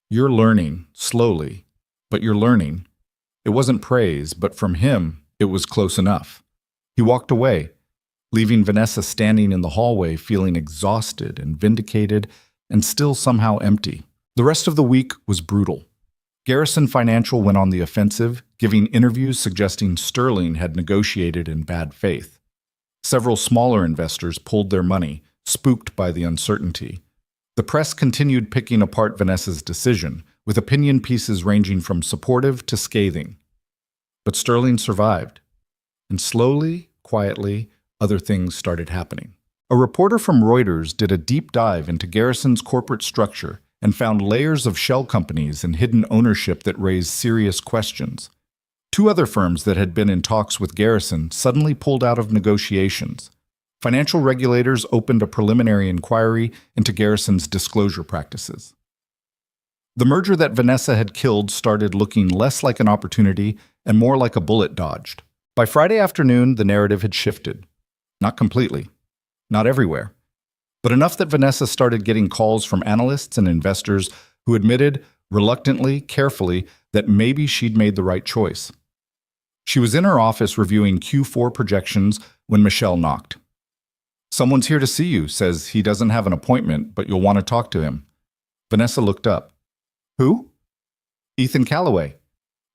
You're learning, slowly, but you're learning. It wasn't praise, but from him, it was close enough. He walked away, leaving Vanessa standing in the hallway feeling exhausted and vindicated and still somehow empty. The rest of the week was brutal. Garrison Financial went on the offensive, giving interviews suggesting Sterling had negotiated in bad faith. Several smaller investors pulled their money, spooked by the uncertainty. The press continued picking apart Vanessa's decision, with opinion pieces ranging from supportive to scathing. But Sterling survived. And slowly, quietly, other things started happening. A reporter from Reuters did a deep dive into Garrison's corporate structure and found layers of shell companies and hidden ownership that raised serious questions. 2 other firms that had been in talks with Garrison suddenly pulled out of negotiations. Financial regulators opened a preliminary inquiry into Garrison's disclosure practices. The merger that Vanessa had killed started looking less like an opportunity and more like a bullet dodged. By Friday afternoon, the narrative had shifted. Not completely. Not everywhere. But enough that Vanessa started getting calls from analysts and investors who admitted, reluctantly, carefully, that maybe she'd made the right choice. She was in her office reviewing Q4 projections when Michelle knocked. Someone's here to see you, says he doesn't have an appointment, but you'll want to talk to him. Vanessa looked up. Who? Ethan Callaway.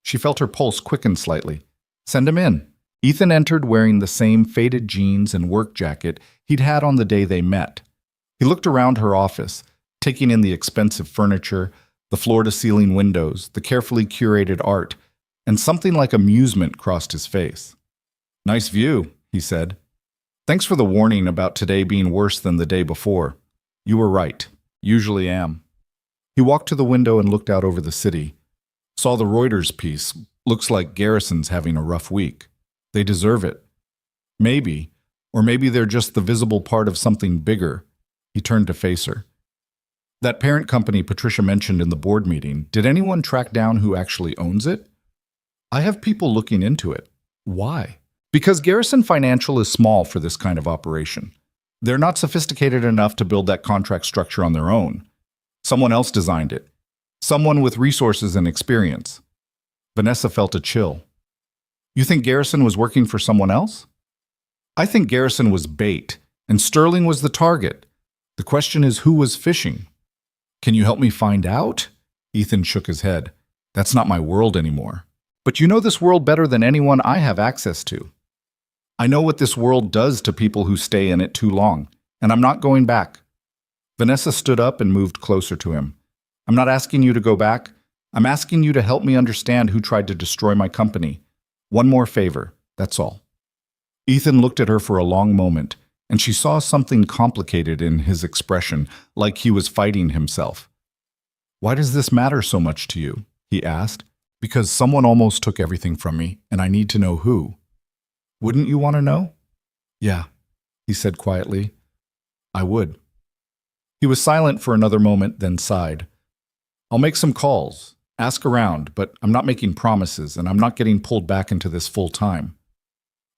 She felt her pulse quicken slightly. Send him in. Ethan entered wearing the same faded jeans and work jacket he'd had on the day they met. He looked around her office, taking in the expensive furniture, the floor-to-ceiling windows, the carefully curated art, and something like amusement crossed his face. Nice view, he said. Thanks for the warning about today being worse than the day before. You were right. Usually am. He walked to the window and looked out over the city. Saw the Reuters piece. Looks like Garrison's having a rough week. They deserve it. Maybe, or maybe they're just the visible part of something bigger. He turned to face her. That parent company Patricia mentioned in the board meeting, did anyone track down who actually owns it? I have people looking into it. Why? Because Garrison Financial is small for this kind of operation. They're not sophisticated enough to build that contract structure on their own. Someone else designed it. Someone with resources and experience. Vanessa felt a chill. You think Garrison was working for someone else? I think Garrison was bait, and Sterling was the target. The question is who was fishing? Can you help me find out? Ethan shook his head. That's not my world anymore. But you know this world better than anyone I have access to. I know what this world does to people who stay in it too long, and I'm not going back. Vanessa stood up and moved closer to him. I'm not asking you to go back. I'm asking you to help me understand who tried to destroy my company. One more favor, that's all. Ethan looked at her for a long moment, and she saw something complicated in his expression, like he was fighting himself. Why does this matter so much to you? He asked. Because someone almost took everything from me, and I need to know who. Wouldn't you want to know? Yeah, he said quietly. I would. He was silent for another moment, then sighed. I'll make some calls, ask around, but I'm not making promises, and I'm not getting pulled back into this full time.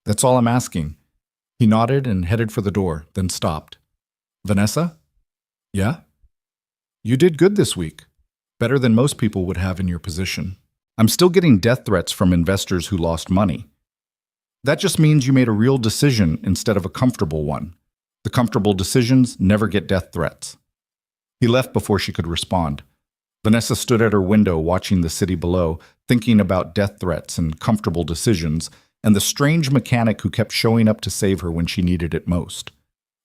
That's all I'm asking. He nodded and headed for the door, then stopped. Vanessa? Yeah? You did good this week. Better than most people would have in your position. I'm still getting death threats from investors who lost money. That just means you made a real decision instead of a comfortable one. The comfortable decisions never get death threats. He left before she could respond. Vanessa stood at her window watching the city below, thinking about death threats and comfortable decisions, and the strange mechanic who kept showing up to save her when she needed it most.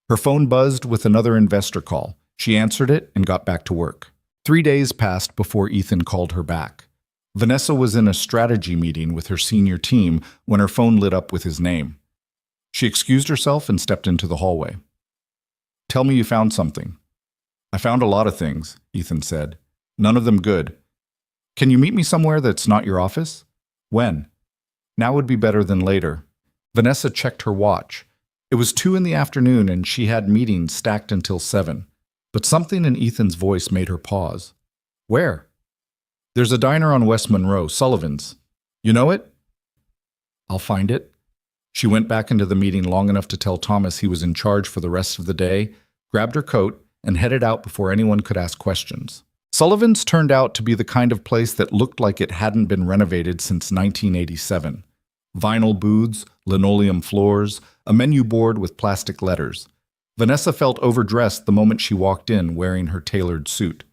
Her phone buzzed with another investor call. She answered it and got back to work. 3 days passed before Ethan called her back. Vanessa was in a strategy meeting with her senior team when her phone lit up with his name. She excused herself and stepped into the hallway. Tell me you found something. I found a lot of things, Ethan said. None of them good. Can you meet me somewhere that's not your office? When? Now would be better than later. Vanessa checked her watch. It was 2 in the afternoon and she had meetings stacked until 7. But something in Ethan's voice made her pause. Where? There's a diner on West Monroe, Sullivan's. You know it? I'll find it. She went back into the meeting long enough to tell Thomas he was in charge for the rest of the day, grabbed her coat, and headed out before anyone could ask questions. Sullivan's turned out to be the kind of place that looked like it hadn't been renovated since 1987. Vinyl booths, linoleum floors, a menu board with plastic letters. Vanessa felt overdressed the moment she walked in wearing her tailored suit.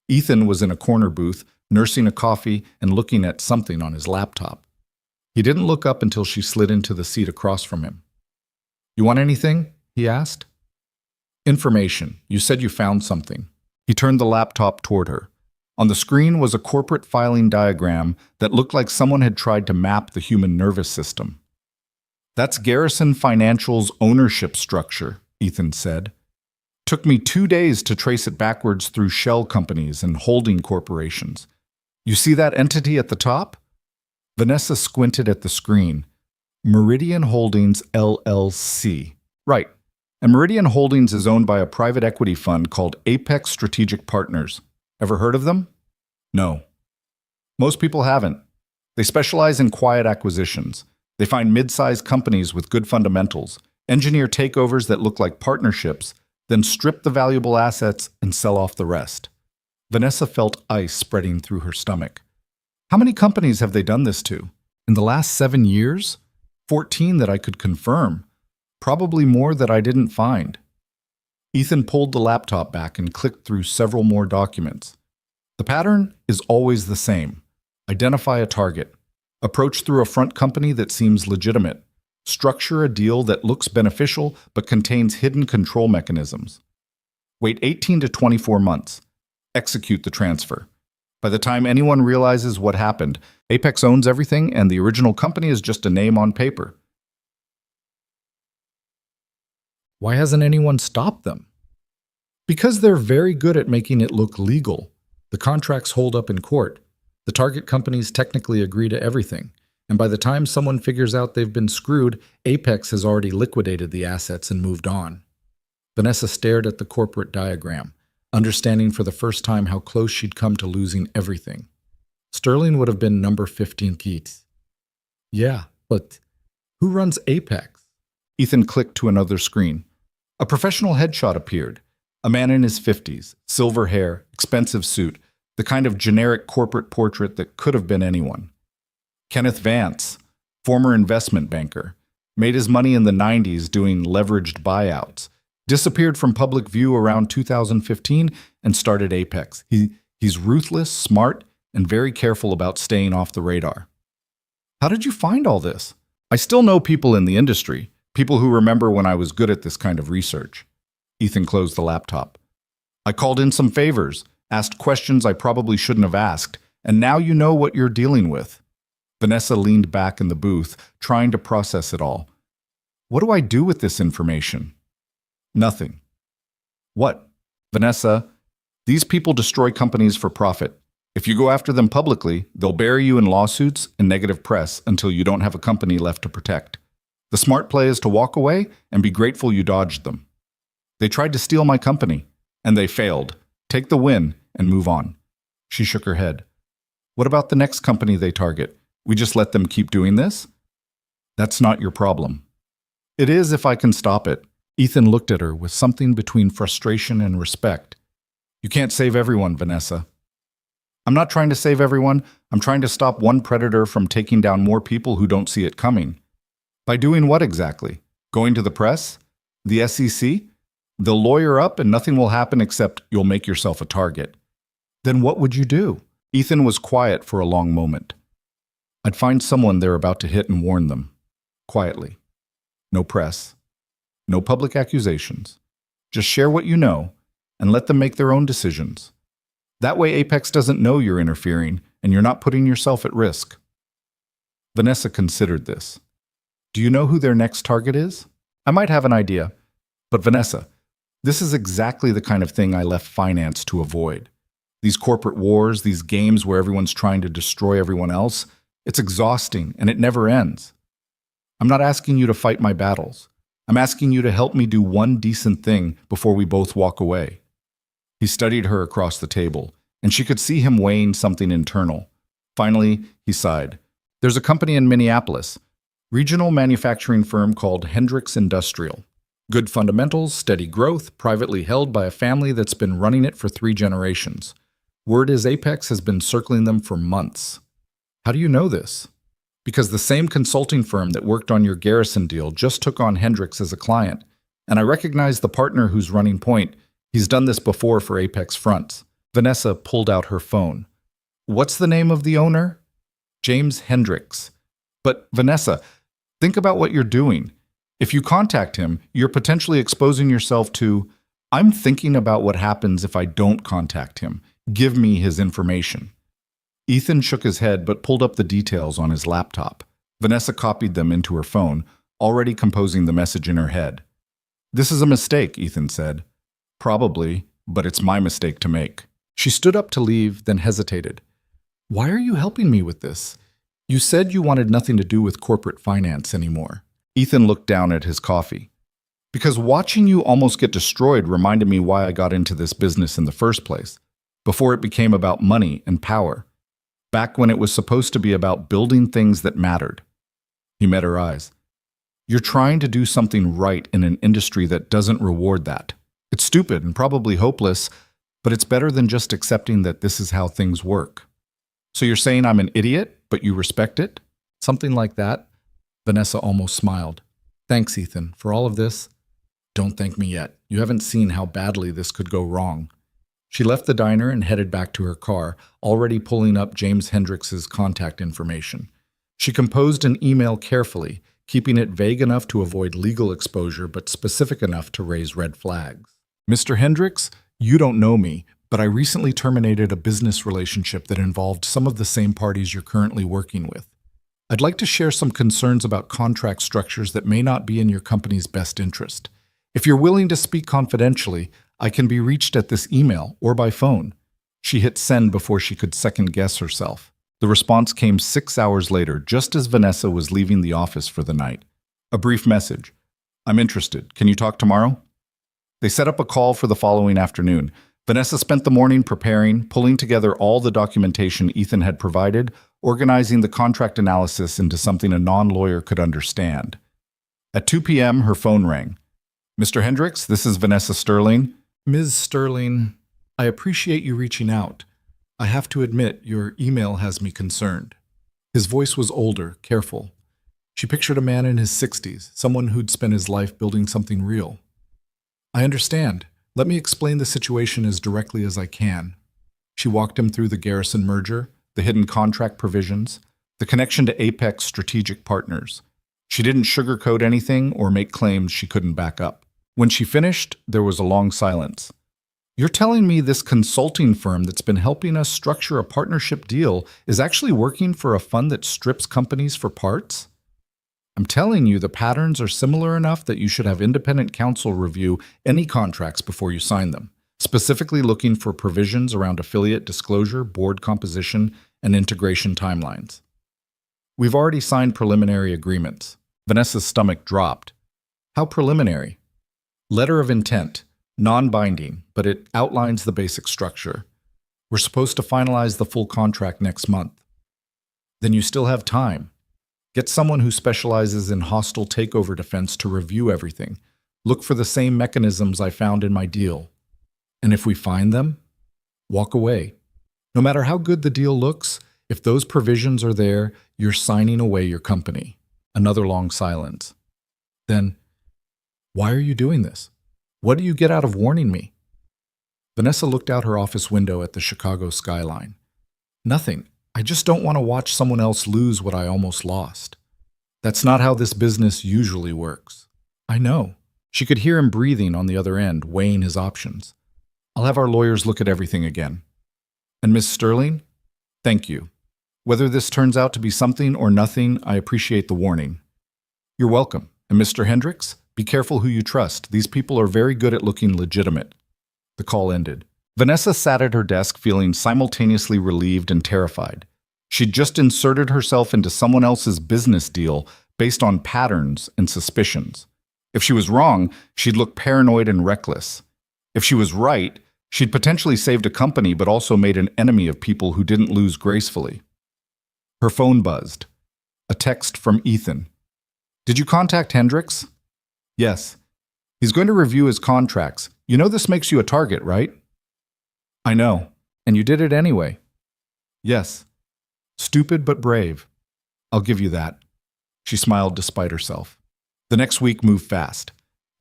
Ethan was in a corner booth, nursing a coffee and looking at something on his laptop. He didn't look up until she slid into the seat across from him. You want anything? He asked. Information. You said you found something. He turned the laptop toward her. On the screen was a corporate filing diagram that looked like someone had tried to map the human nervous system. That's Garrison Financial's ownership structure, Ethan said. Took me 2 days to trace it backwards through shell companies and holding corporations. You see that entity at the top? Vanessa squinted at the screen. Meridian Holdings, LLC. Right. And Meridian Holdings is owned by a private equity fund called Apex Strategic Partners. Ever heard of them? No. Most people haven't. They specialize in quiet acquisitions. They find mid-sized companies with good fundamentals, engineer takeovers that look like partnerships, then strip the valuable assets and sell off the rest. Vanessa felt ice spreading through her stomach. How many companies have they done this to? In the last 7 years? 14 that I could confirm. Probably more that I didn't find. Ethan pulled the laptop back and clicked through several more documents. The pattern is always the same. Identify a target. Approach through a front company that seems legitimate. Structure a deal that looks beneficial but contains hidden control mechanisms. Wait 18 to 24 months. Execute the transfer. By the time anyone realizes what happened, Apex owns everything and the original company is just a name on paper. Why hasn't anyone stopped them? Because they're very good at making it look legal. The contracts hold up in court. The target companies technically agree to everything. And by the time someone figures out they've been screwed, Apex has already liquidated the assets and moved on. Vanessa stared at the corporate diagram, understanding for the first time how close she'd come to losing everything. Sterling would have been number 15 Keats. Yeah, but who runs Apex? Ethan clicked to another screen. A professional headshot appeared. A man in his 50s, silver hair, expensive suit, the kind of generic corporate portrait that could have been anyone. Kenneth Vance, former investment banker, made his money in the 90s doing leveraged buyouts, disappeared from public view around 2015 and started Apex. He's ruthless, smart, and very careful about staying off the radar. How did you find all this? I still know people in the industry, people who remember when I was good at this kind of research. Ethan closed the laptop. I called in some favors, asked questions I probably shouldn't have asked, and now you know what you're dealing with. Vanessa leaned back in the booth, trying to process it all. What do I do with this information? Nothing. What? Vanessa, these people destroy companies for profit. If you go after them publicly, they'll bury you in lawsuits and negative press until you don't have a company left to protect. The smart play is to walk away and be grateful you dodged them. They tried to steal my company, and they failed. Take the win and move on. She shook her head. What about the next company they target? We just let them keep doing this? That's not your problem. It is if I can stop it. Ethan looked at her with something between frustration and respect. You can't save everyone, Vanessa. I'm not trying to save everyone. I'm trying to stop one predator from taking down more people who don't see it coming. By doing what exactly? Going to the press? The SEC? They'll lawyer up and nothing will happen except you'll make yourself a target. Then what would you do? Ethan was quiet for a long moment. I'd find someone they're about to hit and warn them. Quietly. No press. No public accusations. Just share what you know and let them make their own decisions. That way Apex doesn't know you're interfering and you're not putting yourself at risk. Vanessa considered this. Do you know who their next target is? I might have an idea. But Vanessa, this is exactly the kind of thing I left finance to avoid. These corporate wars, these games where everyone's trying to destroy everyone else, it's exhausting and it never ends. I'm not asking you to fight my battles. I'm asking you to help me do one decent thing before we both walk away. He studied her across the table, and she could see him weighing something internal. Finally, he sighed. There's a company in Minneapolis, regional manufacturing firm called Hendrix Industrial. Good fundamentals, steady growth, privately held by a family that's been running it for 3 generations. Word is Apex has been circling them for months. How do you know this? Because the same consulting firm that worked on your Garrison deal just took on Hendrix as a client, and I recognize the partner who's running point. He's done this before for Apex Fronts. Vanessa pulled out her phone. What's the name of the owner? James Hendrix. But Vanessa, think about what you're doing. If you contact him, you're potentially exposing yourself to, I'm thinking about what happens if I don't contact him. Give me his information. Ethan shook his head but pulled up the details on his laptop. Vanessa copied them into her phone, already composing the message in her head. This is a mistake, Ethan said. Probably, but it's my mistake to make. She stood up to leave, then hesitated. Why are you helping me with this? You said you wanted nothing to do with corporate finance anymore. Ethan looked down at his coffee. Because watching you almost get destroyed reminded me why I got into this business in the first place, before it became about money and power, back when it was supposed to be about building things that mattered. He met her eyes. You're trying to do something right in an industry that doesn't reward that. It's stupid and probably hopeless, but it's better than just accepting that this is how things work. So you're saying I'm an idiot, but you respect it? Something like that? Vanessa almost smiled. Thanks, Ethan, for all of this. Don't thank me yet. You haven't seen how badly this could go wrong. She left the diner and headed back to her car, already pulling up James Hendrix's contact information. She composed an email carefully, keeping it vague enough to avoid legal exposure but specific enough to raise red flags. Mr. Hendrix, you don't know me, but I recently terminated a business relationship that involved some of the same parties you're currently working with. I'd like to share some concerns about contract structures that may not be in your company's best interest. If you're willing to speak confidentially, I can be reached at this email or by phone. She hit send before she could second guess herself. The response came 6 hours later, just as Vanessa was leaving the office for the night. A brief message. I'm interested. Can you talk tomorrow? They set up a call for the following afternoon. Vanessa spent the morning preparing, pulling together all the documentation Ethan had provided, organizing the contract analysis into something a non-lawyer could understand. At 2 p.m., her phone rang. Mr. Hendricks, this is Vanessa Sterling. Ms. Sterling, I appreciate you reaching out. I have to admit, your email has me concerned. His voice was older, careful. She pictured a man in his 60s, someone who'd spent his life building something real. I understand. Let me explain the situation as directly as I can. She walked him through the Garrison merger, the hidden contract provisions, the connection to Apex strategic partners. She didn't sugarcoat anything or make claims she couldn't back up. When she finished, there was a long silence. You're telling me this consulting firm that's been helping us structure a partnership deal is actually working for a fund that strips companies for parts? I'm telling you the patterns are similar enough that you should have independent counsel review any contracts before you sign them, specifically looking for provisions around affiliate disclosure, board composition, and integration timelines. We've already signed preliminary agreements. Vanessa's stomach dropped. How preliminary? Letter of intent, non-binding, but it outlines the basic structure. We're supposed to finalize the full contract next month. Then you still have time. Get someone who specializes in hostile takeover defense to review everything. Look for the same mechanisms I found in my deal. And if we find them, walk away. No matter how good the deal looks, if those provisions are there, you're signing away your company. Another long silence. Then, why are you doing this? What do you get out of warning me? Vanessa looked out her office window at the Chicago skyline. Nothing. I just don't want to watch someone else lose what I almost lost. That's not how this business usually works. I know. She could hear him breathing on the other end, weighing his options. I'll have our lawyers look at everything again. And Miss Sterling, thank you. Whether this turns out to be something or nothing, I appreciate the warning. You're welcome. And Mr. Hendricks, be careful who you trust. These people are very good at looking legitimate. The call ended. Vanessa sat at her desk feeling simultaneously relieved and terrified. She'd just inserted herself into someone else's business deal based on patterns and suspicions. If she was wrong, she'd look paranoid and reckless. If she was right, she'd potentially saved a company but also made an enemy of people who didn't lose gracefully. Her phone buzzed. A text from Ethan. Did you contact Hendricks? Yes. He's going to review his contracts. You know this makes you a target, right? I know. And you did it anyway. Yes. Stupid but brave. I'll give you that. She smiled despite herself. The next week moved fast.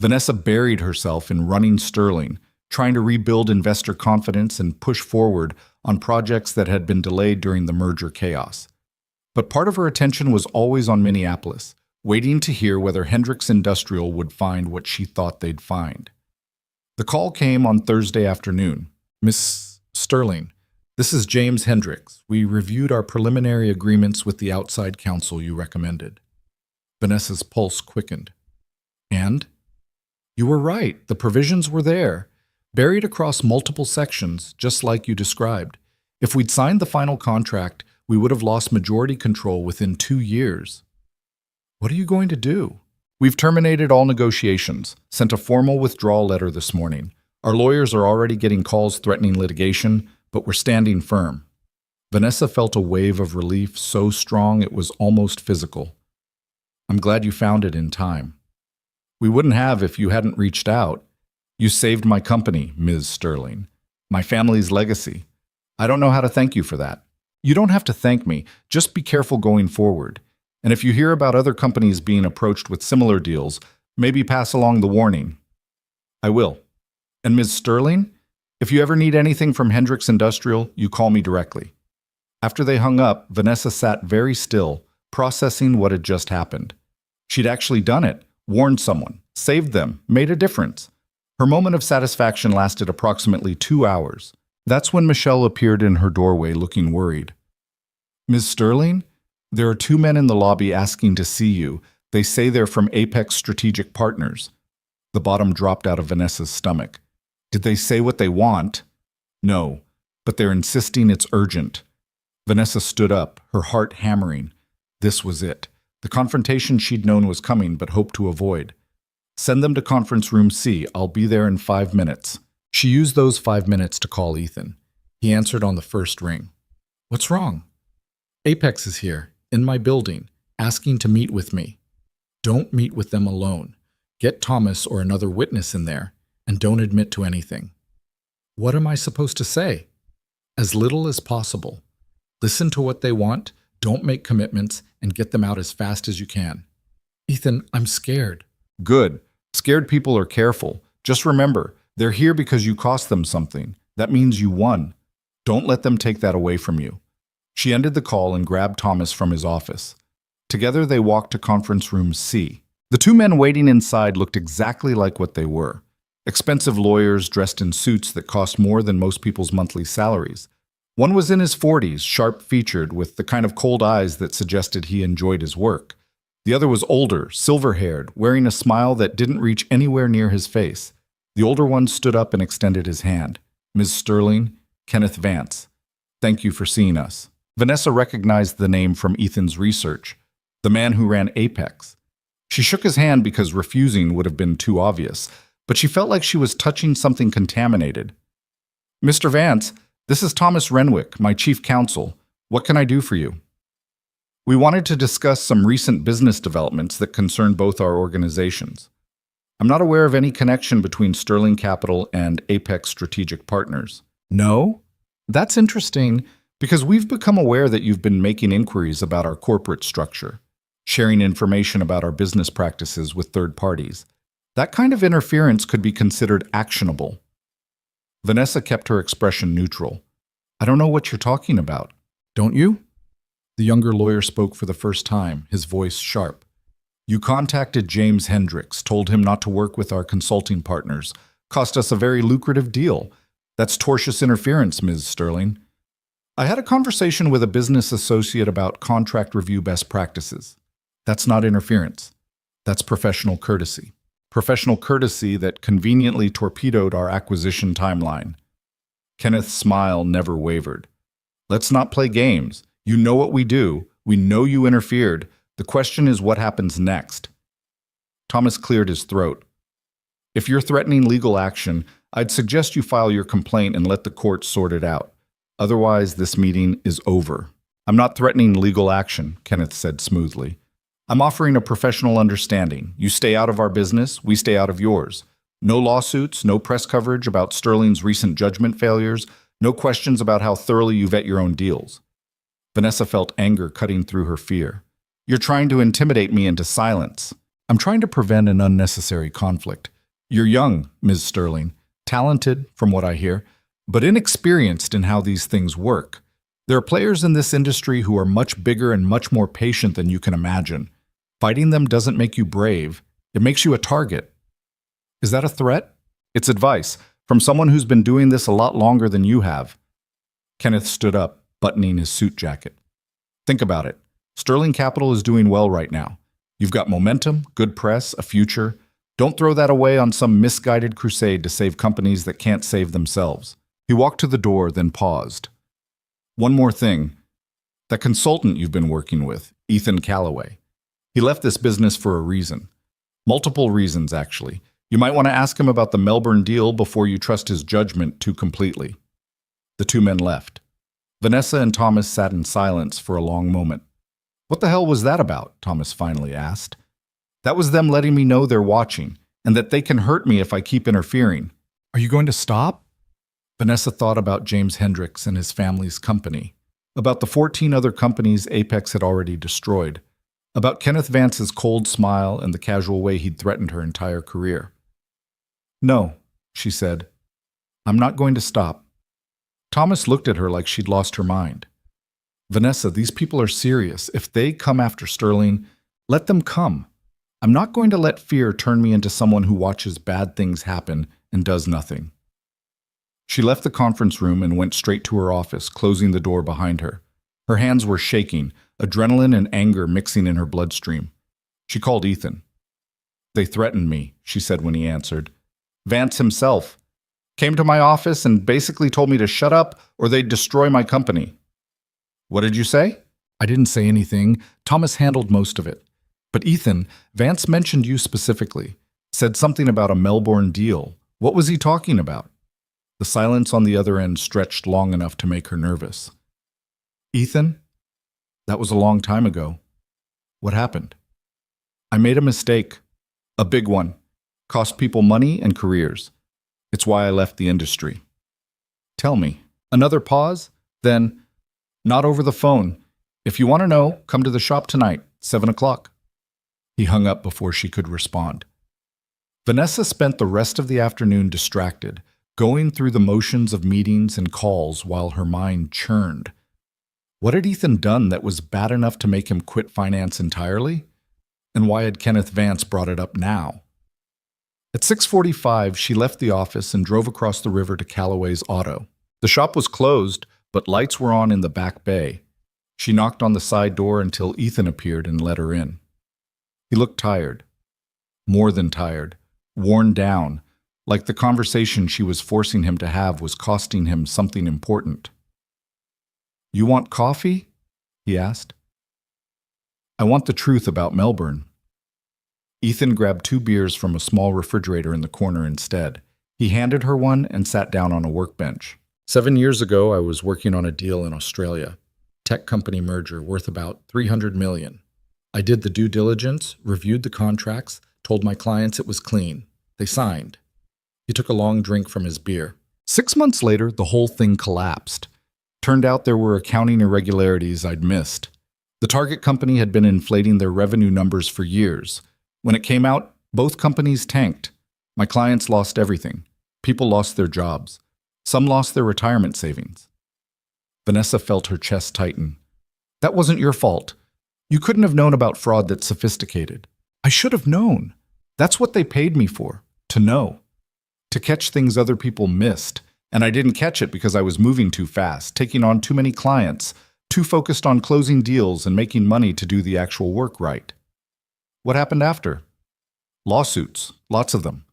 Vanessa buried herself in running Sterling, trying to rebuild investor confidence and push forward on projects that had been delayed during the merger chaos. But part of her attention was always on Minneapolis, waiting to hear whether Hendricks Industrial would find what she thought they'd find. The call came on Thursday afternoon. Miss Sterling, this is James Hendricks. We reviewed our preliminary agreements with the outside counsel you recommended. Vanessa's pulse quickened. And? You were right. The provisions were there, buried across multiple sections, just like you described. If we'd signed the final contract, we would have lost majority control within 2 years. What are you going to do? We've terminated all negotiations, sent a formal withdrawal letter this morning. Our lawyers are already getting calls threatening litigation, but we're standing firm. Vanessa felt a wave of relief so strong it was almost physical. I'm glad you found it in time. We wouldn't have if you hadn't reached out. You saved my company, Ms. Sterling. My family's legacy. I don't know how to thank you for that. You don't have to thank me. Just be careful going forward. And if you hear about other companies being approached with similar deals, maybe pass along the warning. I will. And Ms. Sterling, if you ever need anything from Hendricks Industrial, you call me directly. After they hung up, Vanessa sat very still, processing what had just happened. She'd actually done it, warned someone, saved them, made a difference. Her moment of satisfaction lasted approximately 2 hours. That's when Michelle appeared in her doorway looking worried. Ms. Sterling, there are 2 men in the lobby asking to see you. They say they're from Apex Strategic Partners. The bottom dropped out of Vanessa's stomach. Did they say what they want? No, but they're insisting it's urgent. Vanessa stood up, her heart hammering. This was it. The confrontation she'd known was coming but hoped to avoid. Send them to conference room C. I'll be there in 5 minutes. She used those 5 minutes to call Ethan. He answered on the first ring. What's wrong? Apex is here, in my building, asking to meet with me. Don't meet with them alone. Get Thomas or another witness in there, and don't admit to anything. What am I supposed to say? As little as possible. Listen to what they want, don't make commitments, and get them out as fast as you can. Ethan, I'm scared. Good. Scared people are careful. Just remember, they're here because you cost them something. That means you won. Don't let them take that away from you. She ended the call and grabbed Thomas from his office. Together they walked to conference room C. The two men waiting inside looked exactly like what they were. Expensive lawyers dressed in suits that cost more than most people's monthly salaries. One was in his 40s, sharp-featured, with the kind of cold eyes that suggested he enjoyed his work. The other was older, silver-haired, wearing a smile that didn't reach anywhere near his face. The older one stood up and extended his hand. Ms. Sterling, Kenneth Vance. Thank you for seeing us. Vanessa recognized the name from Ethan's research, the man who ran Apex. She shook his hand because refusing would have been too obvious, but she felt like she was touching something contaminated. Mr. Vance, this is Thomas Renwick, my chief counsel. What can I do for you? We wanted to discuss some recent business developments that concern both our organizations. I'm not aware of any connection between Sterling Capital and Apex Strategic Partners. No? That's interesting, because we've become aware that you've been making inquiries about our corporate structure, sharing information about our business practices with third parties. That kind of interference could be considered actionable. Vanessa kept her expression neutral. I don't know what you're talking about. Don't you? The younger lawyer spoke for the first time, his voice sharp. You contacted James Hendricks, told him not to work with our consulting partners. Cost us a very lucrative deal. That's tortious interference, Ms. Sterling. I had a conversation with a business associate about contract review best practices. That's not interference. That's professional courtesy. Professional courtesy that conveniently torpedoed our acquisition timeline. Kenneth's smile never wavered. Let's not play games. You know what we do. We know you interfered. The question is what happens next. Thomas cleared his throat. If you're threatening legal action, I'd suggest you file your complaint and let the court sort it out. Otherwise, this meeting is over. I'm not threatening legal action, Kenneth said smoothly. I'm offering a professional understanding. You stay out of our business, we stay out of yours. No lawsuits, no press coverage about Sterling's recent judgment failures, no questions about how thoroughly you vet your own deals. Vanessa felt anger cutting through her fear. You're trying to intimidate me into silence. I'm trying to prevent an unnecessary conflict. You're young, Ms. Sterling, talented, from what I hear, but inexperienced in how these things work. There are players in this industry who are much bigger and much more patient than you can imagine. Fighting them doesn't make you brave. It makes you a target. Is that a threat? It's advice from someone who's been doing this a lot longer than you have. Kenneth stood up, buttoning his suit jacket. Think about it. Sterling Capital is doing well right now. You've got momentum, good press, a future. Don't throw that away on some misguided crusade to save companies that can't save themselves. He walked to the door, then paused. One more thing. That consultant you've been working with, Ethan Callaway. He left this business for a reason. Multiple reasons, actually. You might want to ask him about the Melbourne deal before you trust his judgment too completely. The two men left. Vanessa and Thomas sat in silence for a long moment. What the hell was that about? Thomas finally asked. That was them letting me know they're watching, and that they can hurt me if I keep interfering. Are you going to stop? Vanessa thought about James Hendricks and his family's company, about the 14 other companies Apex had already destroyed, about Kenneth Vance's cold smile and the casual way he'd threatened her entire career. No, she said. I'm not going to stop. Thomas looked at her like she'd lost her mind. Vanessa, these people are serious. If they come after Sterling, let them come. I'm not going to let fear turn me into someone who watches bad things happen and does nothing. She left the conference room and went straight to her office, closing the door behind her. Her hands were shaking, adrenaline and anger mixing in her bloodstream. She called Ethan. They threatened me, she said when he answered. Vance himself. Came to my office and basically told me to shut up or they'd destroy my company. What did you say? I didn't say anything. Thomas handled most of it. But Ethan, Vance mentioned you specifically. Said something about a Melbourne deal. What was he talking about? The silence on the other end stretched long enough to make her nervous. Ethan? That was a long time ago. What happened? I made a mistake. A big one. Cost people money and careers. It's why I left the industry. Tell me. Another pause? Then, not over the phone. If you want to know, come to the shop tonight, 7 o'clock. He hung up before she could respond. Vanessa spent the rest of the afternoon distracted, going through the motions of meetings and calls while her mind churned. What had Ethan done that was bad enough to make him quit finance entirely? And why had Kenneth Vance brought it up now? At 6:45, she left the office and drove across the river to Callaway's Auto. The shop was closed, but lights were on in the back bay. She knocked on the side door until Ethan appeared and let her in. He looked tired. More than tired. Worn down, like the conversation she was forcing him to have was costing him something important. You want coffee? He asked. I want the truth about Melbourne. Ethan grabbed 2 beers from a small refrigerator in the corner instead. He handed her one and sat down on a workbench. 7 years ago, I was working on a deal in Australia. Tech company merger worth about $300 million. I did the due diligence, reviewed the contracts, told my clients it was clean. They signed. He took a long drink from his beer. 6 months later, the whole thing collapsed. Turned out there were accounting irregularities I'd missed. The target company had been inflating their revenue numbers for years. When it came out, both companies tanked. My clients lost everything. People lost their jobs. Some lost their retirement savings. Vanessa felt her chest tighten. That wasn't your fault. You couldn't have known about fraud that's sophisticated. I should have known. That's what they paid me for, to know. To catch things other people missed. And I didn't catch it because I was moving too fast, taking on too many clients, too focused on closing deals and making money to do the actual work right. What happened after? Lawsuits, lots of them.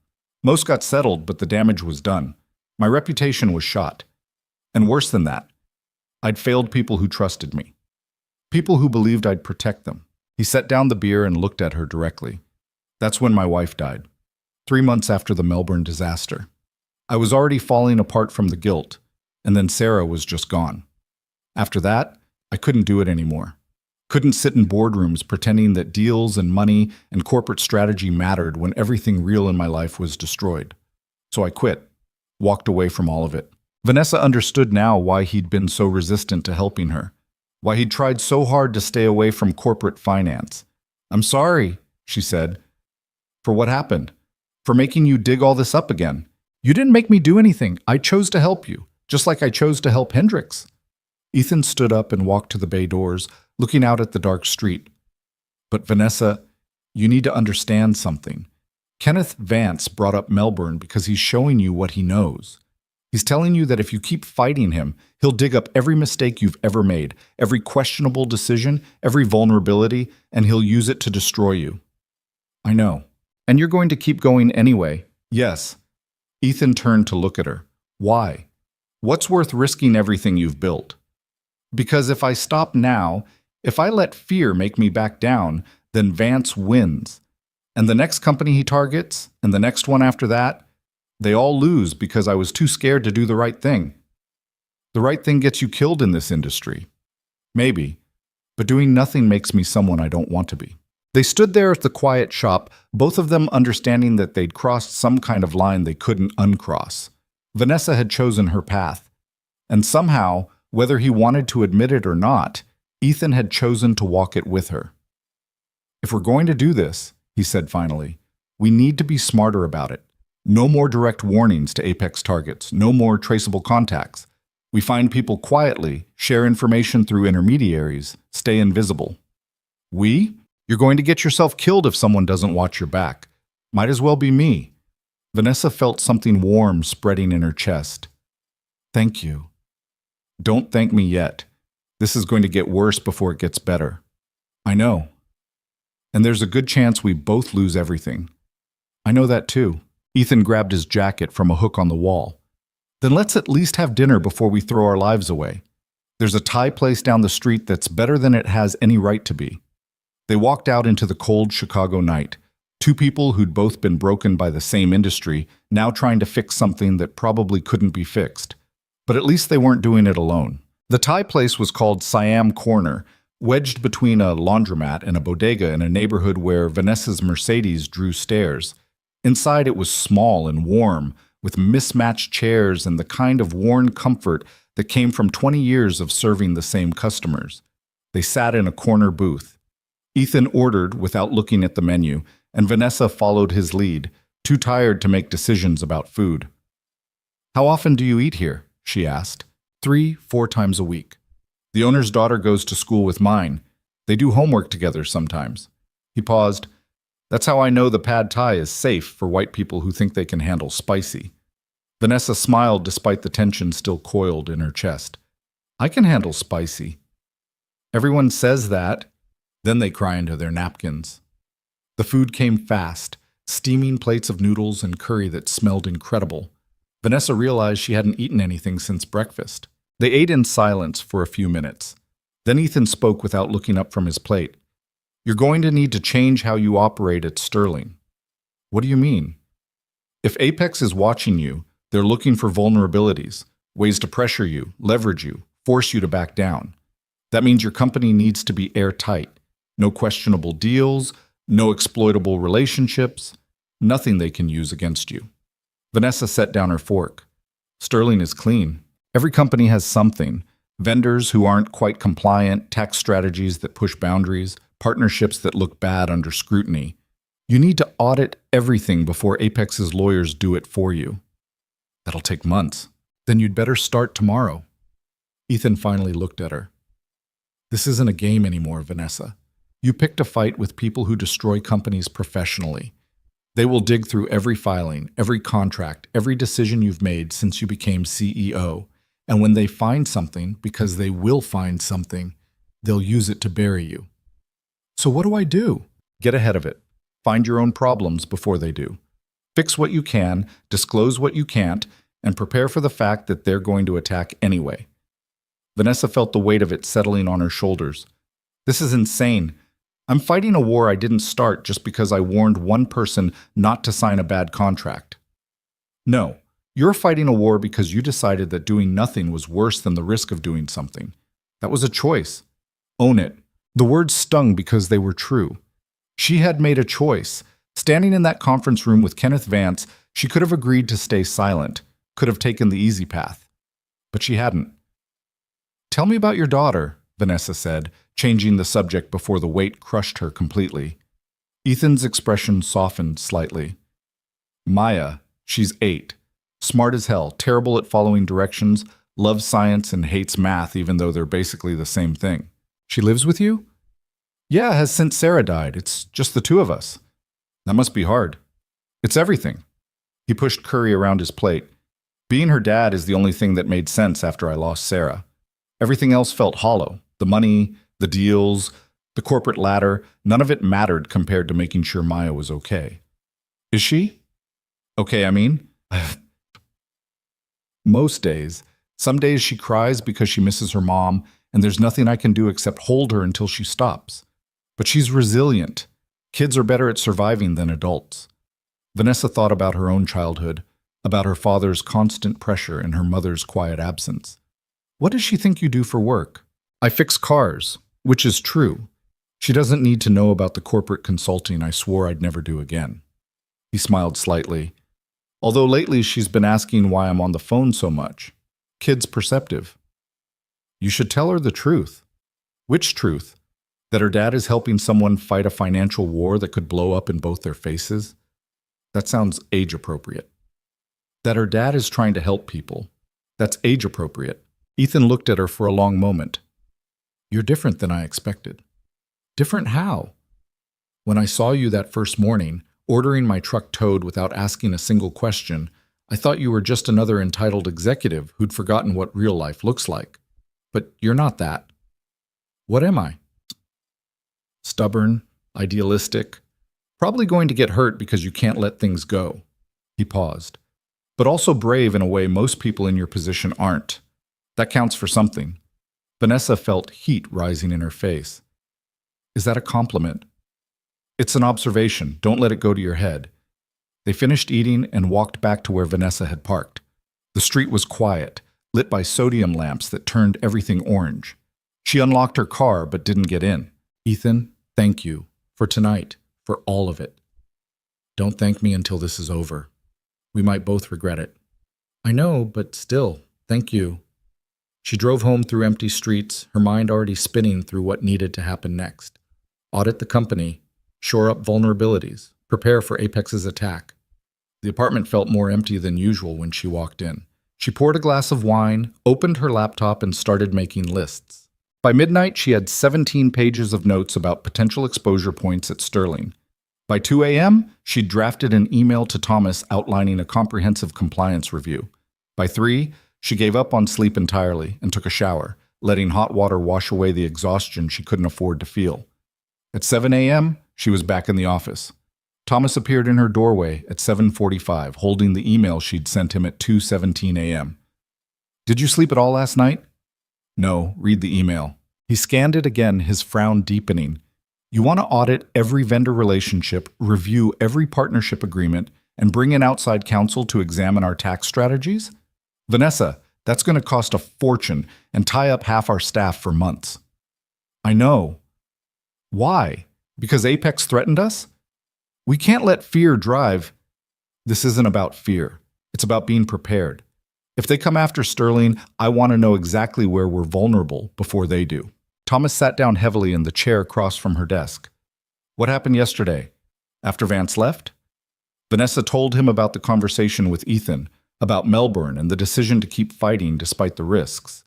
Most got settled, but the damage was done. My reputation was shot. And worse than that, I'd failed people who trusted me. People who believed I'd protect them. He set down the beer and looked at her directly. That's when my wife died. 3 months after the Melbourne disaster. I was already falling apart from the guilt, and then Sarah was just gone. After that, I couldn't do it anymore. Couldn't sit in boardrooms pretending that deals and money and corporate strategy mattered when everything real in my life was destroyed. So I quit, walked away from all of it. Vanessa understood now why he'd been so resistant to helping her, why he'd tried so hard to stay away from corporate finance. I'm sorry, she said, for what happened, for making you dig all this up again. You didn't make me do anything. I chose to help you, just like I chose to help Hendricks. Ethan stood up and walked to the bay doors, looking out at the dark street. But Vanessa, you need to understand something. Kenneth Vance brought up Melbourne because he's showing you what he knows. He's telling you that if you keep fighting him, he'll dig up every mistake you've ever made, every questionable decision, every vulnerability, and he'll use it to destroy you. I know. And you're going to keep going anyway. Yes. Ethan turned to look at her. Why? What's worth risking everything you've built? Because if I stop now, if I let fear make me back down, then Vance wins. And the next company he targets, and the next one after that, they all lose because I was too scared to do the right thing. The right thing gets you killed in this industry. Maybe, but doing nothing makes me someone I don't want to be. They stood there at the quiet shop, both of them understanding that they'd crossed some kind of line they couldn't uncross. Vanessa had chosen her path. And somehow, whether he wanted to admit it or not, Ethan had chosen to walk it with her. If we're going to do this, he said finally, we need to be smarter about it. No more direct warnings to Apex targets, no more traceable contacts. We find people quietly, share information through intermediaries, stay invisible. We? You're going to get yourself killed if someone doesn't watch your back. Might as well be me. Vanessa felt something warm spreading in her chest. Thank you. Don't thank me yet. This is going to get worse before it gets better. I know. And there's a good chance we both lose everything. I know that too. Ethan grabbed his jacket from a hook on the wall. Then let's at least have dinner before we throw our lives away. There's a Thai place down the street that's better than it has any right to be. They walked out into the cold Chicago night, two people who'd both been broken by the same industry, now trying to fix something that probably couldn't be fixed. But at least they weren't doing it alone. The Thai place was called Siam Corner, wedged between a laundromat and a bodega in a neighborhood where Vanessa's Mercedes drew stares. Inside it was small and warm, with mismatched chairs and the kind of worn comfort that came from 20 years of serving the same customers. They sat in a corner booth. Ethan ordered without looking at the menu, and Vanessa followed his lead, too tired to make decisions about food. "How often do you eat here?" she asked. 3-4 times a week. The owner's daughter goes to school with mine. They do homework together sometimes. He paused. "That's how I know the pad thai is safe for white people who think they can handle spicy." Vanessa smiled despite the tension still coiled in her chest. "I can handle spicy." "Everyone says that." Then they cry into their napkins. The food came fast, steaming plates of noodles and curry that smelled incredible. Vanessa realized she hadn't eaten anything since breakfast. They ate in silence for a few minutes. Then Ethan spoke without looking up from his plate. "You're going to need to change how you operate at Sterling." "What do you mean?" "If Apex is watching you, they're looking for vulnerabilities, ways to pressure you, leverage you, force you to back down. That means your company needs to be airtight. No questionable deals, no exploitable relationships, nothing they can use against you." Vanessa set down her fork. "Sterling is clean. Every company has something. Vendors who aren't quite compliant, tax strategies that push boundaries, partnerships that look bad under scrutiny. You need to audit everything before Apex's lawyers do it for you." "That'll take months." "Then you'd better start tomorrow." Ethan finally looked at her. "This isn't a game anymore, Vanessa. You picked a fight with people who destroy companies professionally. They will dig through every filing, every contract, every decision you've made since you became CEO. And when they find something, because they will find something, they'll use it to bury you. So what do I do?" "Get ahead of it. Find your own problems before they do. Fix what you can, disclose what you can't, and prepare for the fact that they're going to attack anyway." Vanessa felt the weight of it settling on her shoulders. "This is insane. I'm fighting a war I didn't start just because I warned one person not to sign a bad contract. No, you're fighting a war because you decided that doing nothing was worse than the risk of doing something. That was a choice. Own it." The words stung because they were true. She had made a choice. Standing in that conference room with Kenneth Vance, she could have agreed to stay silent, could have taken the easy path. But she hadn't. "Tell me about your daughter," Vanessa said, changing the subject before the weight crushed her completely. Ethan's expression softened slightly. "Maya, she's 8. Smart as hell, terrible at following directions, loves science and hates math even though they're basically the same thing." "She lives with you?" "Yeah, has since Sarah died. It's just the two of us." "That must be hard." "It's everything." He pushed curry around his plate. "Being her dad is the only thing that made sense after I lost Sarah. Everything else felt hollow. The money, the deals, the corporate ladder, none of it mattered compared to making sure Maya was okay." "Is she?" "Okay, I mean." "Most days. Some days she cries because she misses her mom, and there's nothing I can do except hold her until she stops. But she's resilient. Kids are better at surviving than adults." Vanessa thought about her own childhood, about her father's constant pressure and her mother's quiet absence. "What does she think you do for work?" "I fix cars," which is true. She doesn't need to know about the corporate consulting I swore I'd never do again. He smiled slightly. "Although lately she's been asking why I'm on the phone so much. Kid's perceptive." "You should tell her the truth." "Which truth? That her dad is helping someone fight a financial war that could blow up in both their faces?" "That sounds age-appropriate." "That her dad is trying to help people. That's age-appropriate." Ethan looked at her for a long moment. "You're different than I expected." "Different how?" "When I saw you that first morning, ordering my truck towed without asking a single question, I thought you were just another entitled executive who'd forgotten what real life looks like. But you're not that." "What am I?" "Stubborn, idealistic, probably going to get hurt because you can't let things go." He paused. but also brave in a way most people in your position aren't. That counts for something. Vanessa felt heat rising in her face. Is that a compliment? It's an observation. Don't let it go to your head. They finished eating and walked back to where Vanessa had parked. The street was quiet, lit by sodium lamps that turned everything orange. She unlocked her car but didn't get in. Ethan, thank you. For tonight. For all of it. Don't thank me until this is over. We might both regret it. I know, but still, thank you. She drove home through empty streets, her mind already spinning through what needed to happen next. Audit the company, shore up vulnerabilities, prepare for Apex's attack. The apartment felt more empty than usual when she walked in. She poured a glass of wine, opened her laptop, and started making lists. By midnight, she had 17 pages of notes about potential exposure points at Sterling. By 2 a.m., she'd drafted an email to Thomas outlining a comprehensive compliance review. By 3, she gave up on sleep entirely and took a shower, letting hot water wash away the exhaustion she couldn't afford to feel. At 7 a.m., she was back in the office. Thomas appeared in her doorway at 7:45, holding the email she'd sent him at 2:17 a.m. Did you sleep at all last night? No, read the email. He scanned it again, his frown deepening. You want to audit every vendor relationship, review every partnership agreement, and bring in outside counsel to examine our tax strategies? Vanessa, that's going to cost a fortune and tie up half our staff for months. I know. Why? Because Apex threatened us? We can't let fear drive. This isn't about fear. It's about being prepared. If they come after Sterling, I want to know exactly where we're vulnerable before they do. Thomas sat down heavily in the chair across from her desk. What happened yesterday? After Vance left? Vanessa told him about the conversation with Ethan, about Melbourne and the decision to keep fighting despite the risks.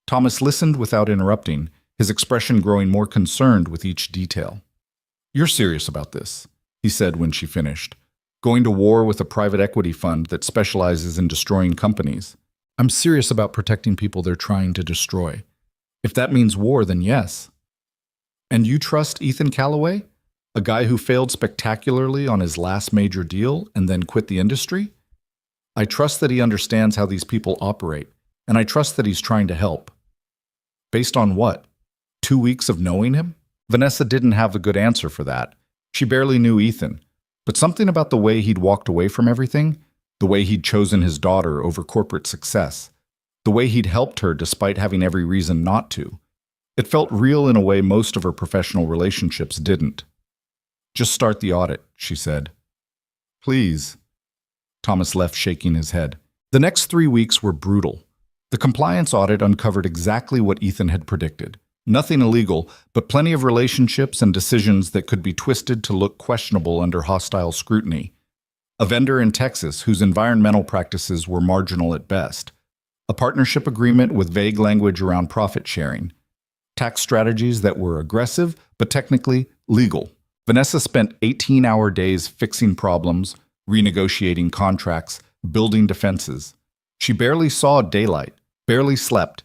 Thomas listened without interrupting, his expression growing more concerned with each detail. You're serious about this, he said when she finished. Going to war with a private equity fund that specializes in destroying companies. I'm serious about protecting people they're trying to destroy. If that means war, then yes. And you trust Ethan Callaway? A guy who failed spectacularly on his last major deal and then quit the industry? I trust that he understands how these people operate, and I trust that he's trying to help. Based on what? 2 weeks of knowing him? Vanessa didn't have a good answer for that. She barely knew Ethan, but something about the way he'd walked away from everything, the way he'd chosen his daughter over corporate success, the way he'd helped her despite having every reason not to. It felt real in a way most of her professional relationships didn't. Just start the audit, she said. Please. Thomas left shaking his head. The next 3 weeks were brutal. The compliance audit uncovered exactly what Ethan had predicted. Nothing illegal, but plenty of relationships and decisions that could be twisted to look questionable under hostile scrutiny. A vendor in Texas whose environmental practices were marginal at best. A partnership agreement with vague language around profit sharing. Tax strategies that were aggressive, but technically legal. Vanessa spent 18-hour days fixing problems, renegotiating contracts, building defenses. She barely saw daylight, barely slept,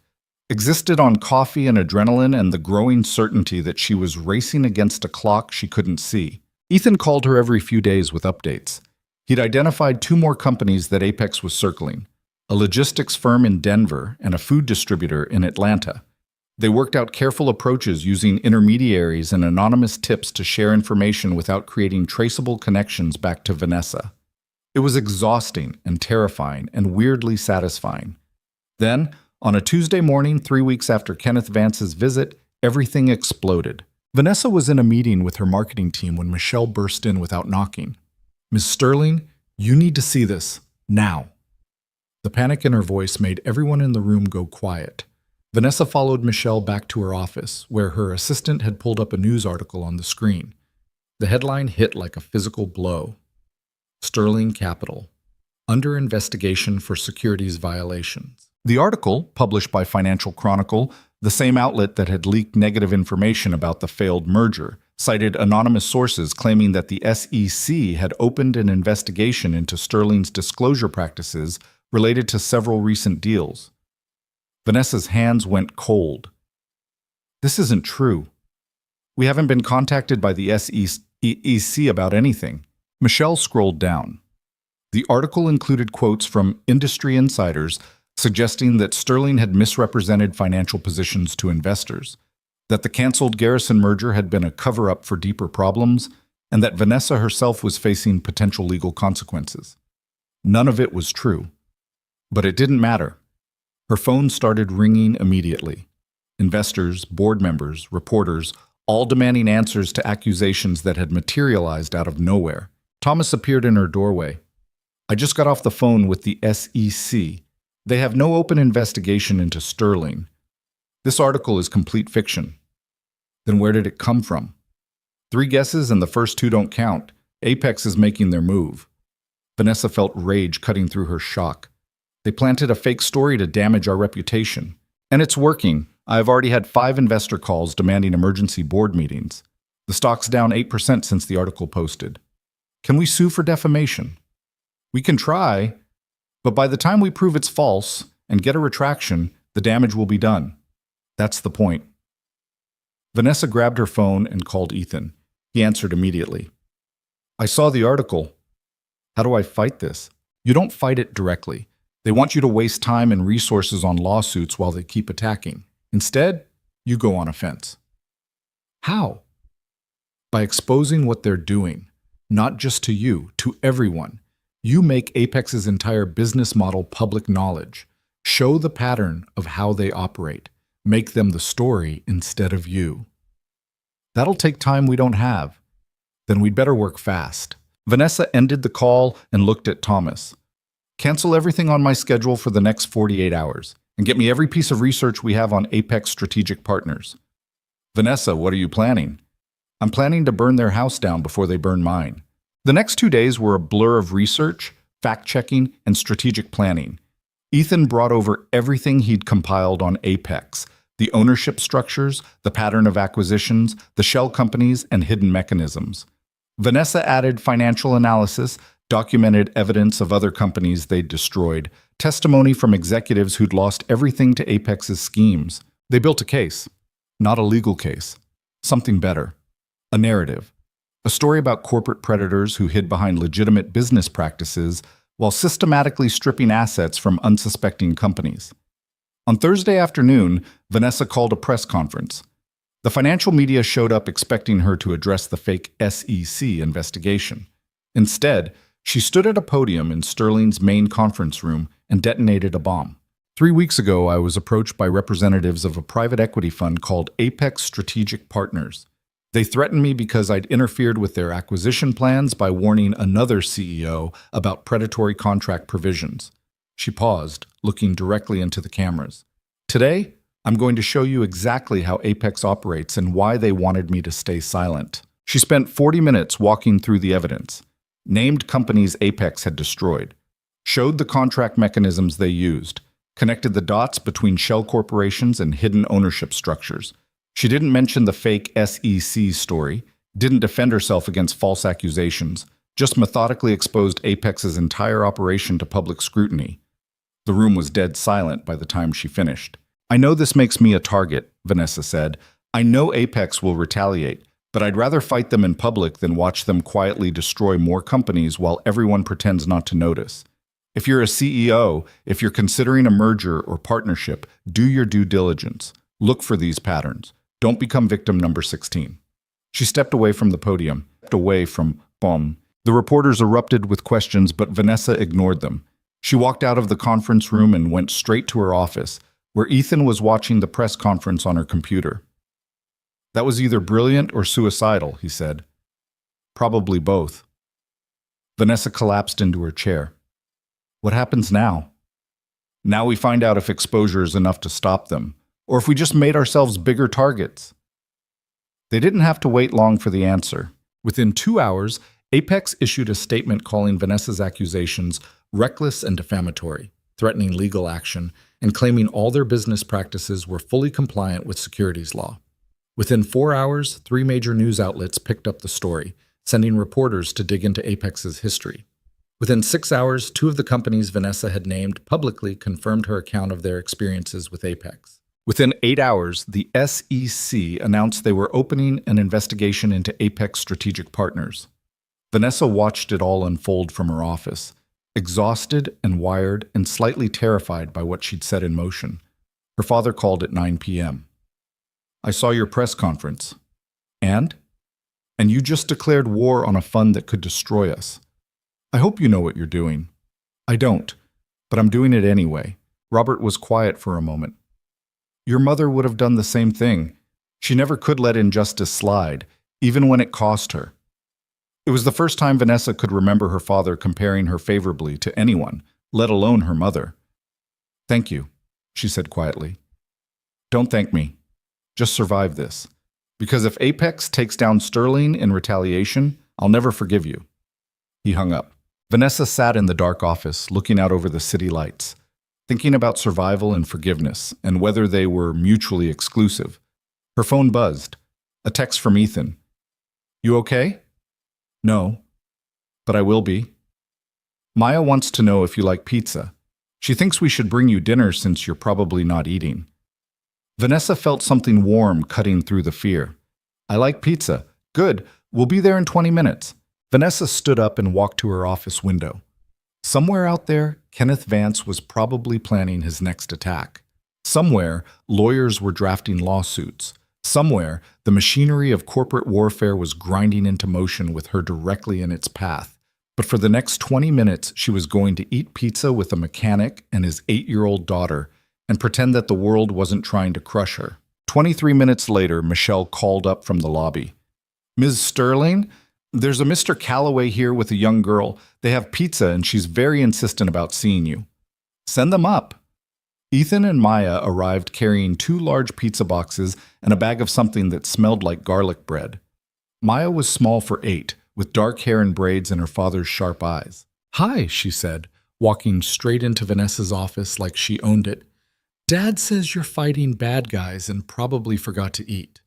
existed on coffee and adrenaline and the growing certainty that she was racing against a clock she couldn't see. Ethan called her every few days with updates. He'd identified 2 more companies that Apex was circling, a logistics firm in Denver and a food distributor in Atlanta. They worked out careful approaches using intermediaries and anonymous tips to share information without creating traceable connections back to Vanessa. It was exhausting and terrifying and weirdly satisfying. Then, on a Tuesday morning 3 weeks after Kenneth Vance's visit, everything exploded. Vanessa was in a meeting with her marketing team when Michelle burst in without knocking. Ms. Sterling, you need to see this, now. The panic in her voice made everyone in the room go quiet. Vanessa followed Michelle back to her office, where her assistant had pulled up a news article on the screen. The headline hit like a physical blow. Sterling Capital, under investigation for securities violations. The article, published by Financial Chronicle, the same outlet that had leaked negative information about the failed merger, cited anonymous sources claiming that the SEC had opened an investigation into Sterling's disclosure practices related to several recent deals. Vanessa's hands went cold. This isn't true. We haven't been contacted by the SEC about anything. Michelle scrolled down. The article included quotes from industry insiders suggesting that Sterling had misrepresented financial positions to investors, that the canceled Garrison merger had been a cover-up for deeper problems, and that Vanessa herself was facing potential legal consequences. None of it was true. But it didn't matter. Her phone started ringing immediately. Investors, board members, reporters, all demanding answers to accusations that had materialized out of nowhere. Thomas appeared in her doorway. "I just got off the phone with the SEC. They have no open investigation into Sterling. This article is complete fiction." "Then where did it come from?" "Three guesses and the first two don't count. Apex is making their move." Vanessa felt rage cutting through her shock. "They planted a fake story to damage our reputation. And it's working. I've already had 5 investor calls demanding emergency board meetings. The stock's down 8% since the article posted. Can we sue for defamation?" "We can try, but by the time we prove it's false and get a retraction, the damage will be done. That's the point." Vanessa grabbed her phone and called Ethan. He answered immediately. "I saw the article. How do I fight this?" "You don't fight it directly. They want you to waste time and resources on lawsuits while they keep attacking. Instead, you go on offense." "How?" "By exposing what they're doing, not just to you, to everyone. You make Apex's entire business model public knowledge. Show the pattern of how they operate. Make them the story instead of you." "That'll take time we don't have." "Then we'd better work fast." Vanessa ended the call and looked at Thomas. "Cancel everything on my schedule for the next 48 hours and get me every piece of research we have on Apex Strategic Partners." "Vanessa, what are you planning?" "I'm planning to burn their house down before they burn mine." The next 2 days were a blur of research, fact-checking, and strategic planning. Ethan brought over everything he'd compiled on Apex: the ownership structures, the pattern of acquisitions, the shell companies, and hidden mechanisms. Vanessa added financial analysis, documented evidence of other companies they'd destroyed, testimony from executives who'd lost everything to Apex's schemes. They built a case. Not a legal case. Something better. A narrative. A story about corporate predators who hid behind legitimate business practices while systematically stripping assets from unsuspecting companies. On Thursday afternoon, Vanessa called a press conference. The financial media showed up expecting her to address the fake SEC investigation. Instead, she stood at a podium in Sterling's main conference room and detonated a bomb. 3 weeks ago, I was approached by representatives of a private equity fund called Apex Strategic Partners. They threatened me because I'd interfered with their acquisition plans by warning another CEO about predatory contract provisions. She paused, looking directly into the cameras. "Today, I'm going to show you exactly how Apex operates and why they wanted me to stay silent." She spent 40 minutes walking through the evidence, named companies Apex had destroyed, showed the contract mechanisms they used, connected the dots between shell corporations and hidden ownership structures. She didn't mention the fake SEC story, didn't defend herself against false accusations, just methodically exposed Apex's entire operation to public scrutiny. The room was dead silent by the time she finished. "I know this makes me a target," Vanessa said. "I know Apex will retaliate, but I'd rather fight them in public than watch them quietly destroy more companies while everyone pretends not to notice. If you're a CEO, if you're considering a merger or partnership, do your due diligence. Look for these patterns. Don't become victim number 16. She stepped away from the podium, stepped away from BOM. The reporters erupted with questions, but Vanessa ignored them. She walked out of the conference room and went straight to her office, where Ethan was watching the press conference on her computer. "That was either brilliant or suicidal," he said. "Probably both." Vanessa collapsed into her chair. "What happens now?" "Now we find out if exposure is enough to stop them, or if we just made ourselves bigger targets." They didn't have to wait long for the answer. Within 2 hours, Apex issued a statement calling Vanessa's accusations reckless and defamatory, threatening legal action, and claiming all their business practices were fully compliant with securities law. Within 4 hours, 3 major news outlets picked up the story, sending reporters to dig into Apex's history. Within 6 hours, 2 of the companies Vanessa had named publicly confirmed her account of their experiences with Apex. Within 8 hours, the SEC announced they were opening an investigation into Apex Strategic Partners. Vanessa watched it all unfold from her office. exhausted and wired and slightly terrified by what she'd set in motion. Her father called at 9 p.m. "I saw your press conference." "And?" "And you just declared war on a fund that could destroy us. I hope you know what you're doing." "I don't, but I'm doing it anyway." Robert was quiet for a moment. "Your mother would have done the same thing. She never could let injustice slide, even when it cost her." It was the first time Vanessa could remember her father comparing her favorably to anyone, let alone her mother. "Thank you," she said quietly. "Don't thank me. Just survive this. Because if Apex takes down Sterling in retaliation, I'll never forgive you." He hung up. Vanessa sat in the dark office, looking out over the city lights, thinking about survival and forgiveness, and whether they were mutually exclusive. Her phone buzzed. A text from Ethan. "You okay?" "No, but I will be." "Maya wants to know if you like pizza. She thinks we should bring you dinner since you're probably not eating." Vanessa felt something warm cutting through the fear. "I like pizza. Good. We'll be there in 20 minutes. Vanessa stood up and walked to her office window. Somewhere out there, Kenneth Vance was probably planning his next attack. Somewhere, lawyers were drafting lawsuits. Somewhere, the machinery of corporate warfare was grinding into motion with her directly in its path. But for the next 20 minutes, she was going to eat pizza with a mechanic and his 8-year-old daughter and pretend that the world wasn't trying to crush her. 23 minutes later, Michelle called up from the lobby. "Ms. Sterling? There's a Mr. Calloway here with a young girl. They have pizza and she's very insistent about seeing you." "Send them up." Ethan and Maya arrived carrying 2 large pizza boxes and a bag of something that smelled like garlic bread. Maya was small for 8, with dark hair and braids and her father's sharp eyes. "Hi," she said, walking straight into Vanessa's office like she owned it. "Dad says you're fighting bad guys and probably forgot to eat.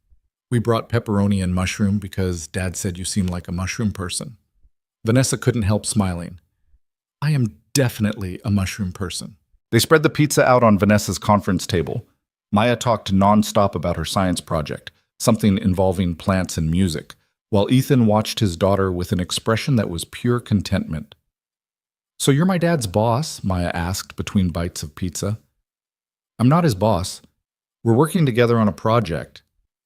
We brought pepperoni and mushroom because Dad said you seem like a mushroom person." Vanessa couldn't help smiling. "I am definitely a mushroom person." They spread the pizza out on Vanessa's conference table. Maya talked nonstop about her science project, something involving plants and music, while Ethan watched his daughter with an expression that was pure contentment. "So you're my dad's boss?" Maya asked between bites of pizza. "I'm not his boss. We're working together on a project."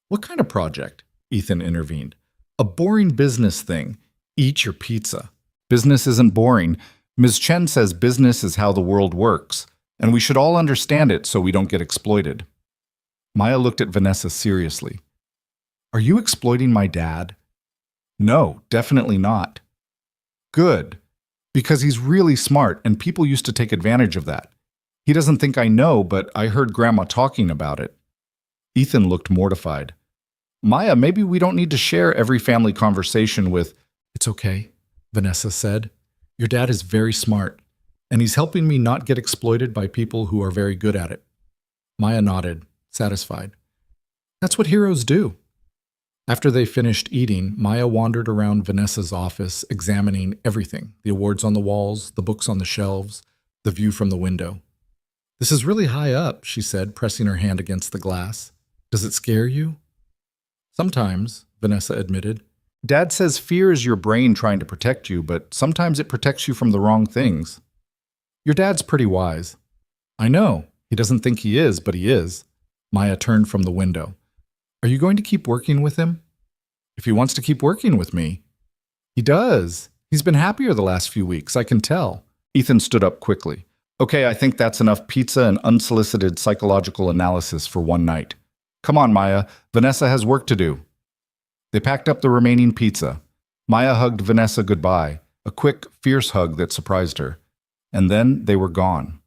"What kind of project?" Ethan intervened. "A boring business thing. Eat your pizza." "Business isn't boring. Ms. Chen says business is how the world works, and we should all understand it so we don't get exploited." Maya looked at Vanessa seriously. "Are you exploiting my dad?" "No, definitely not." "Good. Because he's really smart, and people used to take advantage of that. He doesn't think I know, but I heard Grandma talking about it." Ethan looked mortified. "Maya, maybe we don't need to share every family conversation with—" "It's okay," Vanessa said. "Your dad is very smart, and he's helping me not get exploited by people who are very good at it." Maya nodded, satisfied. "That's what heroes do." After they finished eating, Maya wandered around Vanessa's office, examining everything: the awards on the walls, the books on the shelves, the view from the window. "This is really high up," she said, pressing her hand against the glass. "Does it scare you?" "Sometimes," Vanessa admitted. "Dad says fear is your brain trying to protect you, but sometimes it protects you from the wrong things." "Your dad's pretty wise." "I know. He doesn't think he is, but he is." Maya turned from the window. "Are you going to keep working with him?" "If he wants to keep working with me." "He does. He's been happier the last few weeks, I can tell." Ethan stood up quickly. "Okay, I think that's enough pizza and unsolicited psychological analysis for one night. Come on, Maya. Vanessa has work to do." They packed up the remaining pizza. Maya hugged Vanessa goodbye, a quick, fierce hug that surprised her. And then they were gone.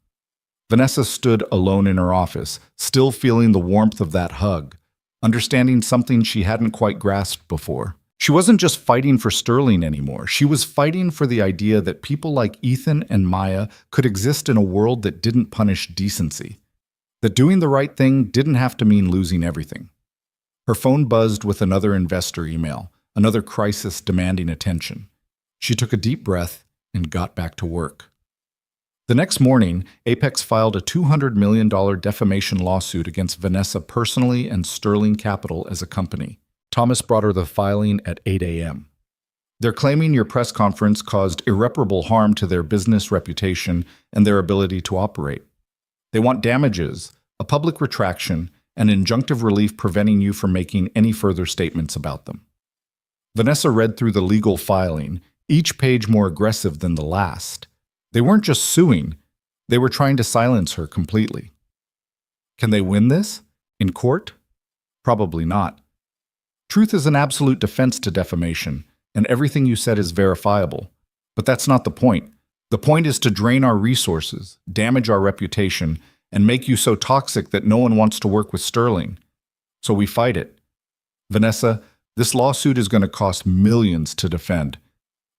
Vanessa stood alone in her office, still feeling the warmth of that hug, understanding something she hadn't quite grasped before. She wasn't just fighting for Sterling anymore. She was fighting for the idea that people like Ethan and Maya could exist in a world that didn't punish decency. That doing the right thing didn't have to mean losing everything. Her phone buzzed with another investor email, another crisis demanding attention. She took a deep breath and got back to work. The next morning, Apex filed a $200 million defamation lawsuit against Vanessa personally and Sterling Capital as a company. Thomas brought her the filing at 8 a.m. They're claiming your press conference caused irreparable harm to their business reputation and their ability to operate. They want damages, a public retraction, and injunctive relief preventing you from making any further statements about them. Vanessa read through the legal filing, each page more aggressive than the last. They weren't just suing, they were trying to silence her completely. Can they win this? In court? Probably not. Truth is an absolute defense to defamation, and everything you said is verifiable. But that's not the point. The point is to drain our resources, damage our reputation, and make you so toxic that no one wants to work with Sterling. So we fight it. Vanessa, this lawsuit is going to cost millions to defend.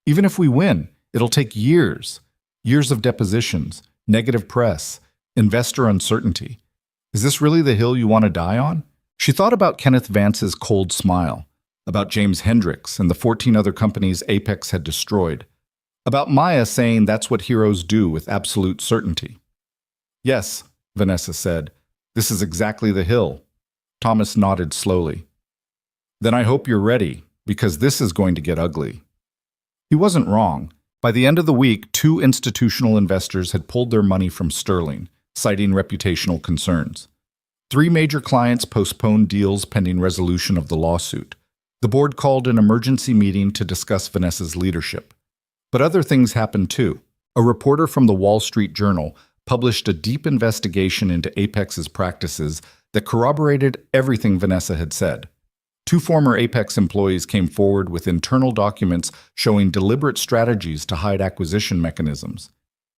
Even if we win, it'll take years. Years of depositions, negative press, investor uncertainty. Is this really the hill you want to die on? She thought about Kenneth Vance's cold smile, about James Hendricks and the 14 other companies Apex had destroyed, about Maya saying that's what heroes do with absolute certainty. Yes, Vanessa said, this is exactly the hill. Thomas nodded slowly. Then I hope you're ready, because this is going to get ugly. He wasn't wrong. By the end of the week, 2 institutional investors had pulled their money from Sterling, citing reputational concerns. 3 major clients postponed deals pending resolution of the lawsuit. The board called an emergency meeting to discuss Vanessa's leadership. But other things happened too. A reporter from the Wall Street Journal published a deep investigation into Apex's practices that corroborated everything Vanessa had said. 2 former Apex employees came forward with internal documents showing deliberate strategies to hide acquisition mechanisms.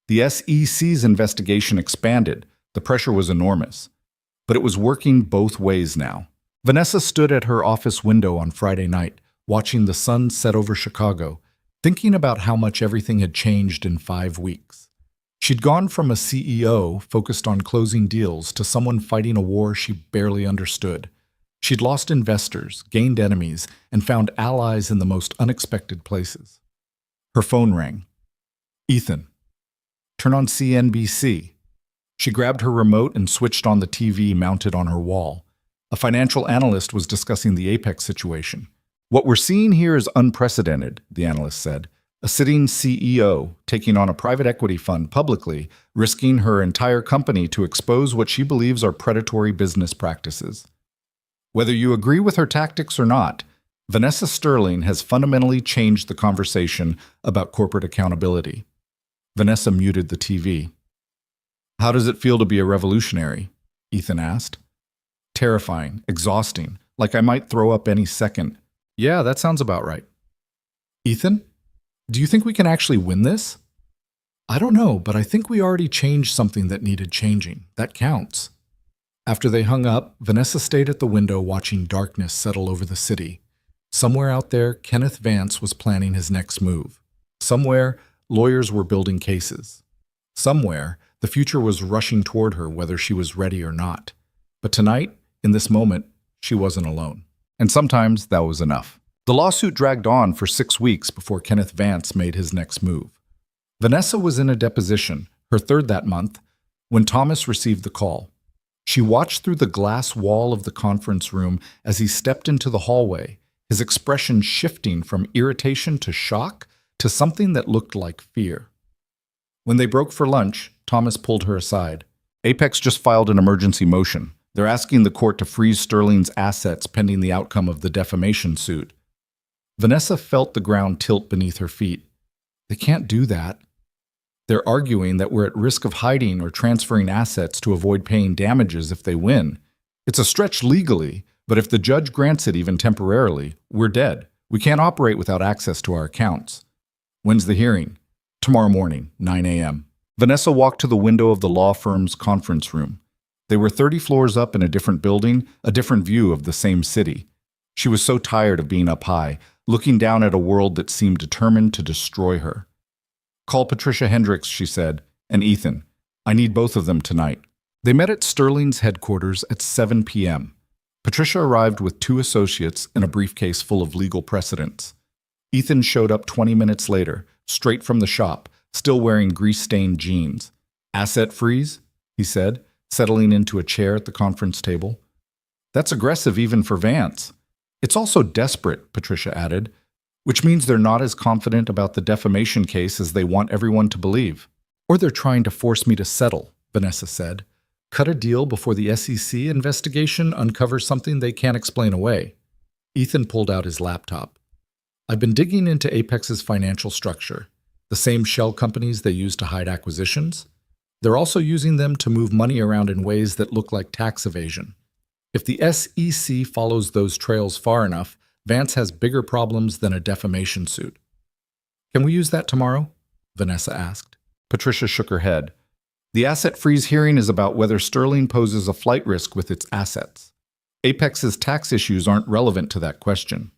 The SEC's investigation expanded. The pressure was enormous. But it was working both ways now. Vanessa stood at her office window on Friday night, watching the sun set over Chicago, thinking about how much everything had changed in 5 weeks. She'd gone from a CEO focused on closing deals to someone fighting a war she barely understood. She'd lost investors, gained enemies, and found allies in the most unexpected places. Her phone rang. Ethan. Turn on CNBC. She grabbed her remote and switched on the TV mounted on her wall. A financial analyst was discussing the Apex situation. What we're seeing here is unprecedented, the analyst said. A sitting CEO taking on a private equity fund publicly, risking her entire company to expose what she believes are predatory business practices. Whether you agree with her tactics or not, Vanessa Sterling has fundamentally changed the conversation about corporate accountability. Vanessa muted the TV. How does it feel to be a revolutionary? Ethan asked. Terrifying, exhausting, like I might throw up any second. Yeah, that sounds about right. Ethan, do you think we can actually win this? I don't know, but I think we already changed something that needed changing. That counts. After they hung up, Vanessa stayed at the window watching darkness settle over the city. Somewhere out there, Kenneth Vance was planning his next move. Somewhere, lawyers were building cases. Somewhere, the future was rushing toward her whether she was ready or not. But tonight, in this moment, she wasn't alone. And sometimes that was enough. The lawsuit dragged on for 6 weeks before Kenneth Vance made his next move. Vanessa was in a deposition, her 3rd that month, when Thomas received the call. She watched through the glass wall of the conference room as he stepped into the hallway, his expression shifting from irritation to shock to something that looked like fear. When they broke for lunch, Thomas pulled her aside. Apex just filed an emergency motion. They're asking the court to freeze Sterling's assets pending the outcome of the defamation suit. Vanessa felt the ground tilt beneath her feet. They can't do that. They're arguing that we're at risk of hiding or transferring assets to avoid paying damages if they win. It's a stretch legally, but if the judge grants it even temporarily, we're dead. We can't operate without access to our accounts. When's the hearing? Tomorrow morning, 9 a.m. Vanessa walked to the window of the law firm's conference room. They were 30 floors up in a different building, a different view of the same city. She was so tired of being up high, looking down at a world that seemed determined to destroy her. Call Patricia Hendricks, she said, and Ethan. I need both of them tonight. They met at Sterling's headquarters at 7 p.m. Patricia arrived with 2 associates and a briefcase full of legal precedents. Ethan showed up 20 minutes later, straight from the shop, still wearing grease-stained jeans. Asset freeze? He said, settling into a chair at the conference table. That's aggressive even for Vance. It's also desperate, Patricia added. which means they're not as confident about the defamation case as they want everyone to believe. Or they're trying to force me to settle, Vanessa said. Cut a deal before the SEC investigation uncovers something they can't explain away. Ethan pulled out his laptop. I've been digging into Apex's financial structure, the same shell companies they use to hide acquisitions. They're also using them to move money around in ways that look like tax evasion. If the SEC follows those trails far enough, Vance has bigger problems than a defamation suit. Can we use that tomorrow? Vanessa asked. Patricia shook her head. The asset freeze hearing is about whether Sterling poses a flight risk with its assets. Apex's tax issues aren't relevant to that question.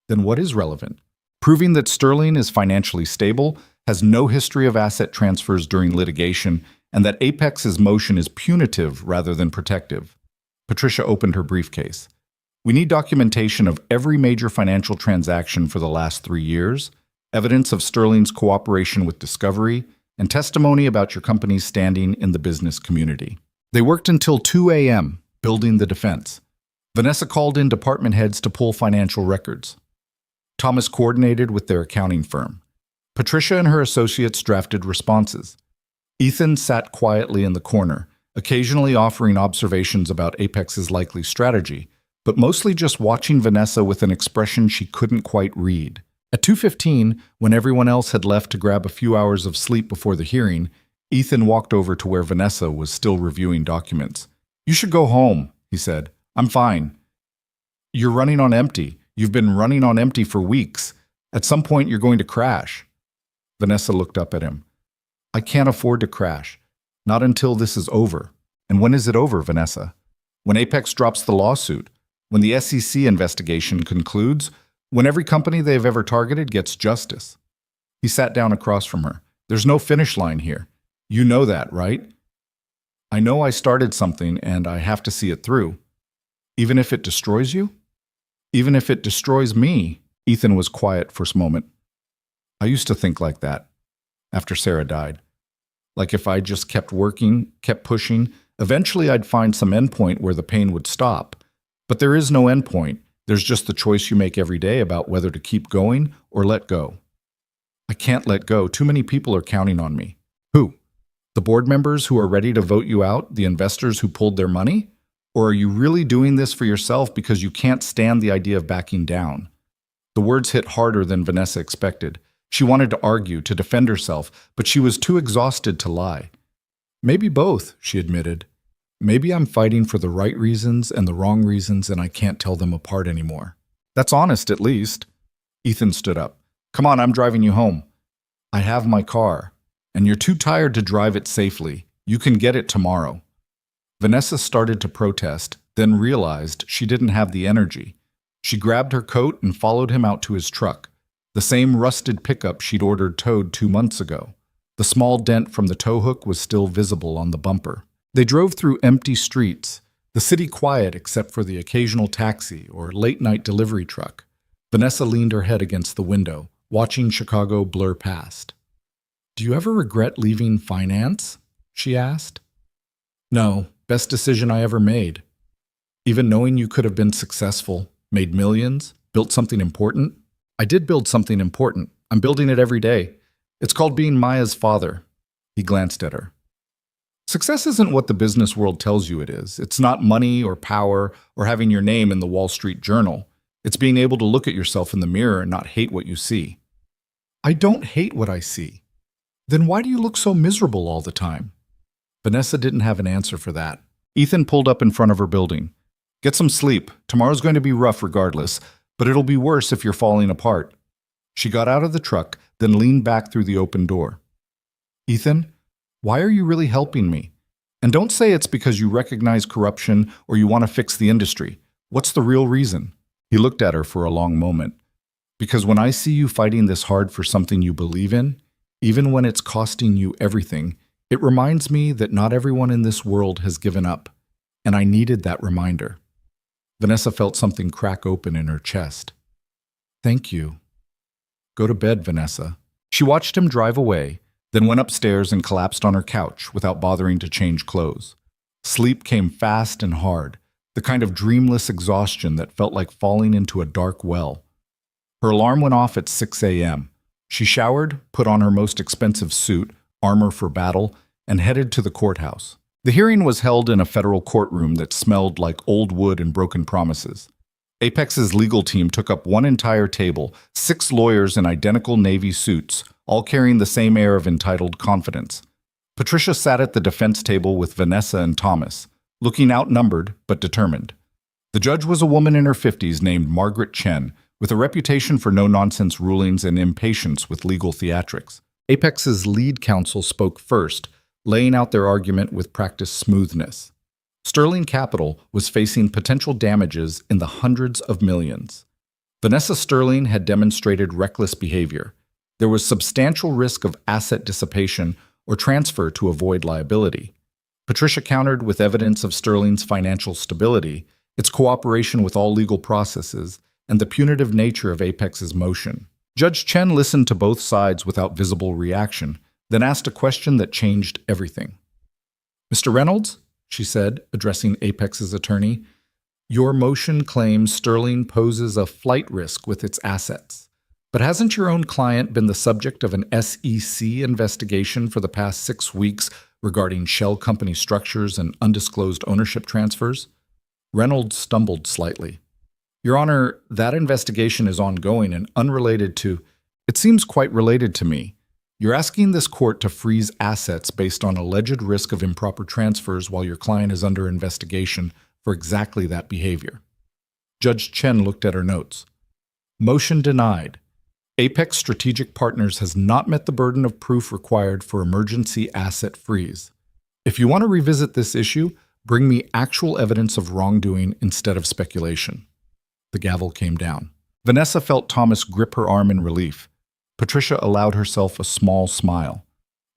Then what is relevant? Proving that Sterling is financially stable, has no history of asset transfers during litigation, and that Apex's motion is punitive rather than protective. Patricia opened her briefcase. We need documentation of every major financial transaction for the last 3 years, evidence of Sterling's cooperation with Discovery, and testimony about your company's standing in the business community. They worked until 2 a.m., building the defense. Vanessa called in department heads to pull financial records. Thomas coordinated with their accounting firm. Patricia and her associates drafted responses. Ethan sat quietly in the corner, occasionally offering observations about Apex's likely strategy, but mostly just watching Vanessa with an expression she couldn't quite read. At 2:15, when everyone else had left to grab a few hours of sleep before the hearing, Ethan walked over to where Vanessa was still reviewing documents. You should go home, he said. I'm fine. You're running on empty. You've been running on empty for weeks. At some point, you're going to crash. Vanessa looked up at him. I can't afford to crash. Not until this is over. And when is it over, Vanessa? When Apex drops the lawsuit? When the SEC investigation concludes? When every company they've ever targeted gets justice? He sat down across from her. There's no finish line here. You know that, right? I know I started something and I have to see it through. Even if it destroys you? Even if it destroys me? Ethan was quiet for a moment. I used to think like that, after Sarah died. Like if I just kept working, kept pushing, eventually I'd find some endpoint where the pain would stop. But there is no endpoint. There's just the choice you make every day about whether to keep going or let go. I can't let go. Too many people are counting on me. Who? The board members who are ready to vote you out? The investors who pulled their money? Or are you really doing this for yourself because you can't stand the idea of backing down? The words hit harder than Vanessa expected. She wanted to argue, to defend herself, but she was too exhausted to lie. Maybe both, she admitted. Maybe I'm fighting for the right reasons and the wrong reasons and I can't tell them apart anymore. That's honest, at least. Ethan stood up. Come on, I'm driving you home. I have my car, and you're too tired to drive it safely. You can get it tomorrow. Vanessa started to protest, then realized she didn't have the energy. She grabbed her coat and followed him out to his truck, the same rusted pickup she'd ordered towed 2 months ago. The small dent from the tow hook was still visible on the bumper. They drove through empty streets, the city quiet except for the occasional taxi or late-night delivery truck. Vanessa leaned her head against the window, watching Chicago blur past. Do you ever regret leaving finance? She asked. No, best decision I ever made. Even knowing you could have been successful, made millions, built something important. I did build something important. I'm building it every day. It's called being Maya's father. He glanced at her. Success isn't what the business world tells you it is. It's not money or power or having your name in the Wall Street Journal. It's being able to look at yourself in the mirror and not hate what you see. I don't hate what I see. Then why do you look so miserable all the time? Vanessa didn't have an answer for that. Ethan pulled up in front of her building. Get some sleep. Tomorrow's going to be rough regardless, but it'll be worse if you're falling apart. She got out of the truck, then leaned back through the open door. Ethan, why are you really helping me? And don't say it's because you recognize corruption or you want to fix the industry. What's the real reason? He looked at her for a long moment. Because when I see you fighting this hard for something you believe in, even when it's costing you everything, it reminds me that not everyone in this world has given up, and I needed that reminder. Vanessa felt something crack open in her chest. Thank you. Go to bed, Vanessa. She watched him drive away, then went upstairs and collapsed on her couch without bothering to change clothes. Sleep came fast and hard, the kind of dreamless exhaustion that felt like falling into a dark well. Her alarm went off at 6 a.m. She showered, put on her most expensive suit, armor for battle, and headed to the courthouse. The hearing was held in a federal courtroom that smelled like old wood and broken promises. Apex's legal team took up one entire table, 6 lawyers in identical Navy suits, all carrying the same air of entitled confidence. Patricia sat at the defense table with Vanessa and Thomas, looking outnumbered but determined. The judge was a woman in her 50s named Margaret Chen, with a reputation for no-nonsense rulings and impatience with legal theatrics. Apex's lead counsel spoke first, laying out their argument with practiced smoothness. Sterling Capital was facing potential damages in the hundreds of millions. Vanessa Sterling had demonstrated reckless behavior. There was substantial risk of asset dissipation or transfer to avoid liability. Patricia countered with evidence of Sterling's financial stability, its cooperation with all legal processes, and the punitive nature of Apex's motion. Judge Chen listened to both sides without visible reaction, then asked a question that changed everything. "Mr. Reynolds," she said, addressing Apex's attorney, "your motion claims Sterling poses a flight risk with its assets. But hasn't your own client been the subject of an SEC investigation for the past 6 weeks regarding shell company structures and undisclosed ownership transfers?" Reynolds stumbled slightly. "Your Honor, that investigation is ongoing and unrelated to—" "It seems quite related to me. You're asking this court to freeze assets based on alleged risk of improper transfers while your client is under investigation for exactly that behavior." Judge Chen looked at her notes. "Motion denied. Apex Strategic Partners has not met the burden of proof required for emergency asset freeze. If you want to revisit this issue, bring me actual evidence of wrongdoing instead of speculation." The gavel came down. Vanessa felt Thomas grip her arm in relief. Patricia allowed herself a small smile.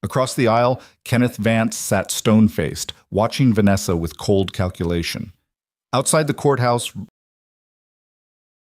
Across the aisle, Kenneth Vance sat stone-faced, watching Vanessa with cold calculation. Outside the courthouse,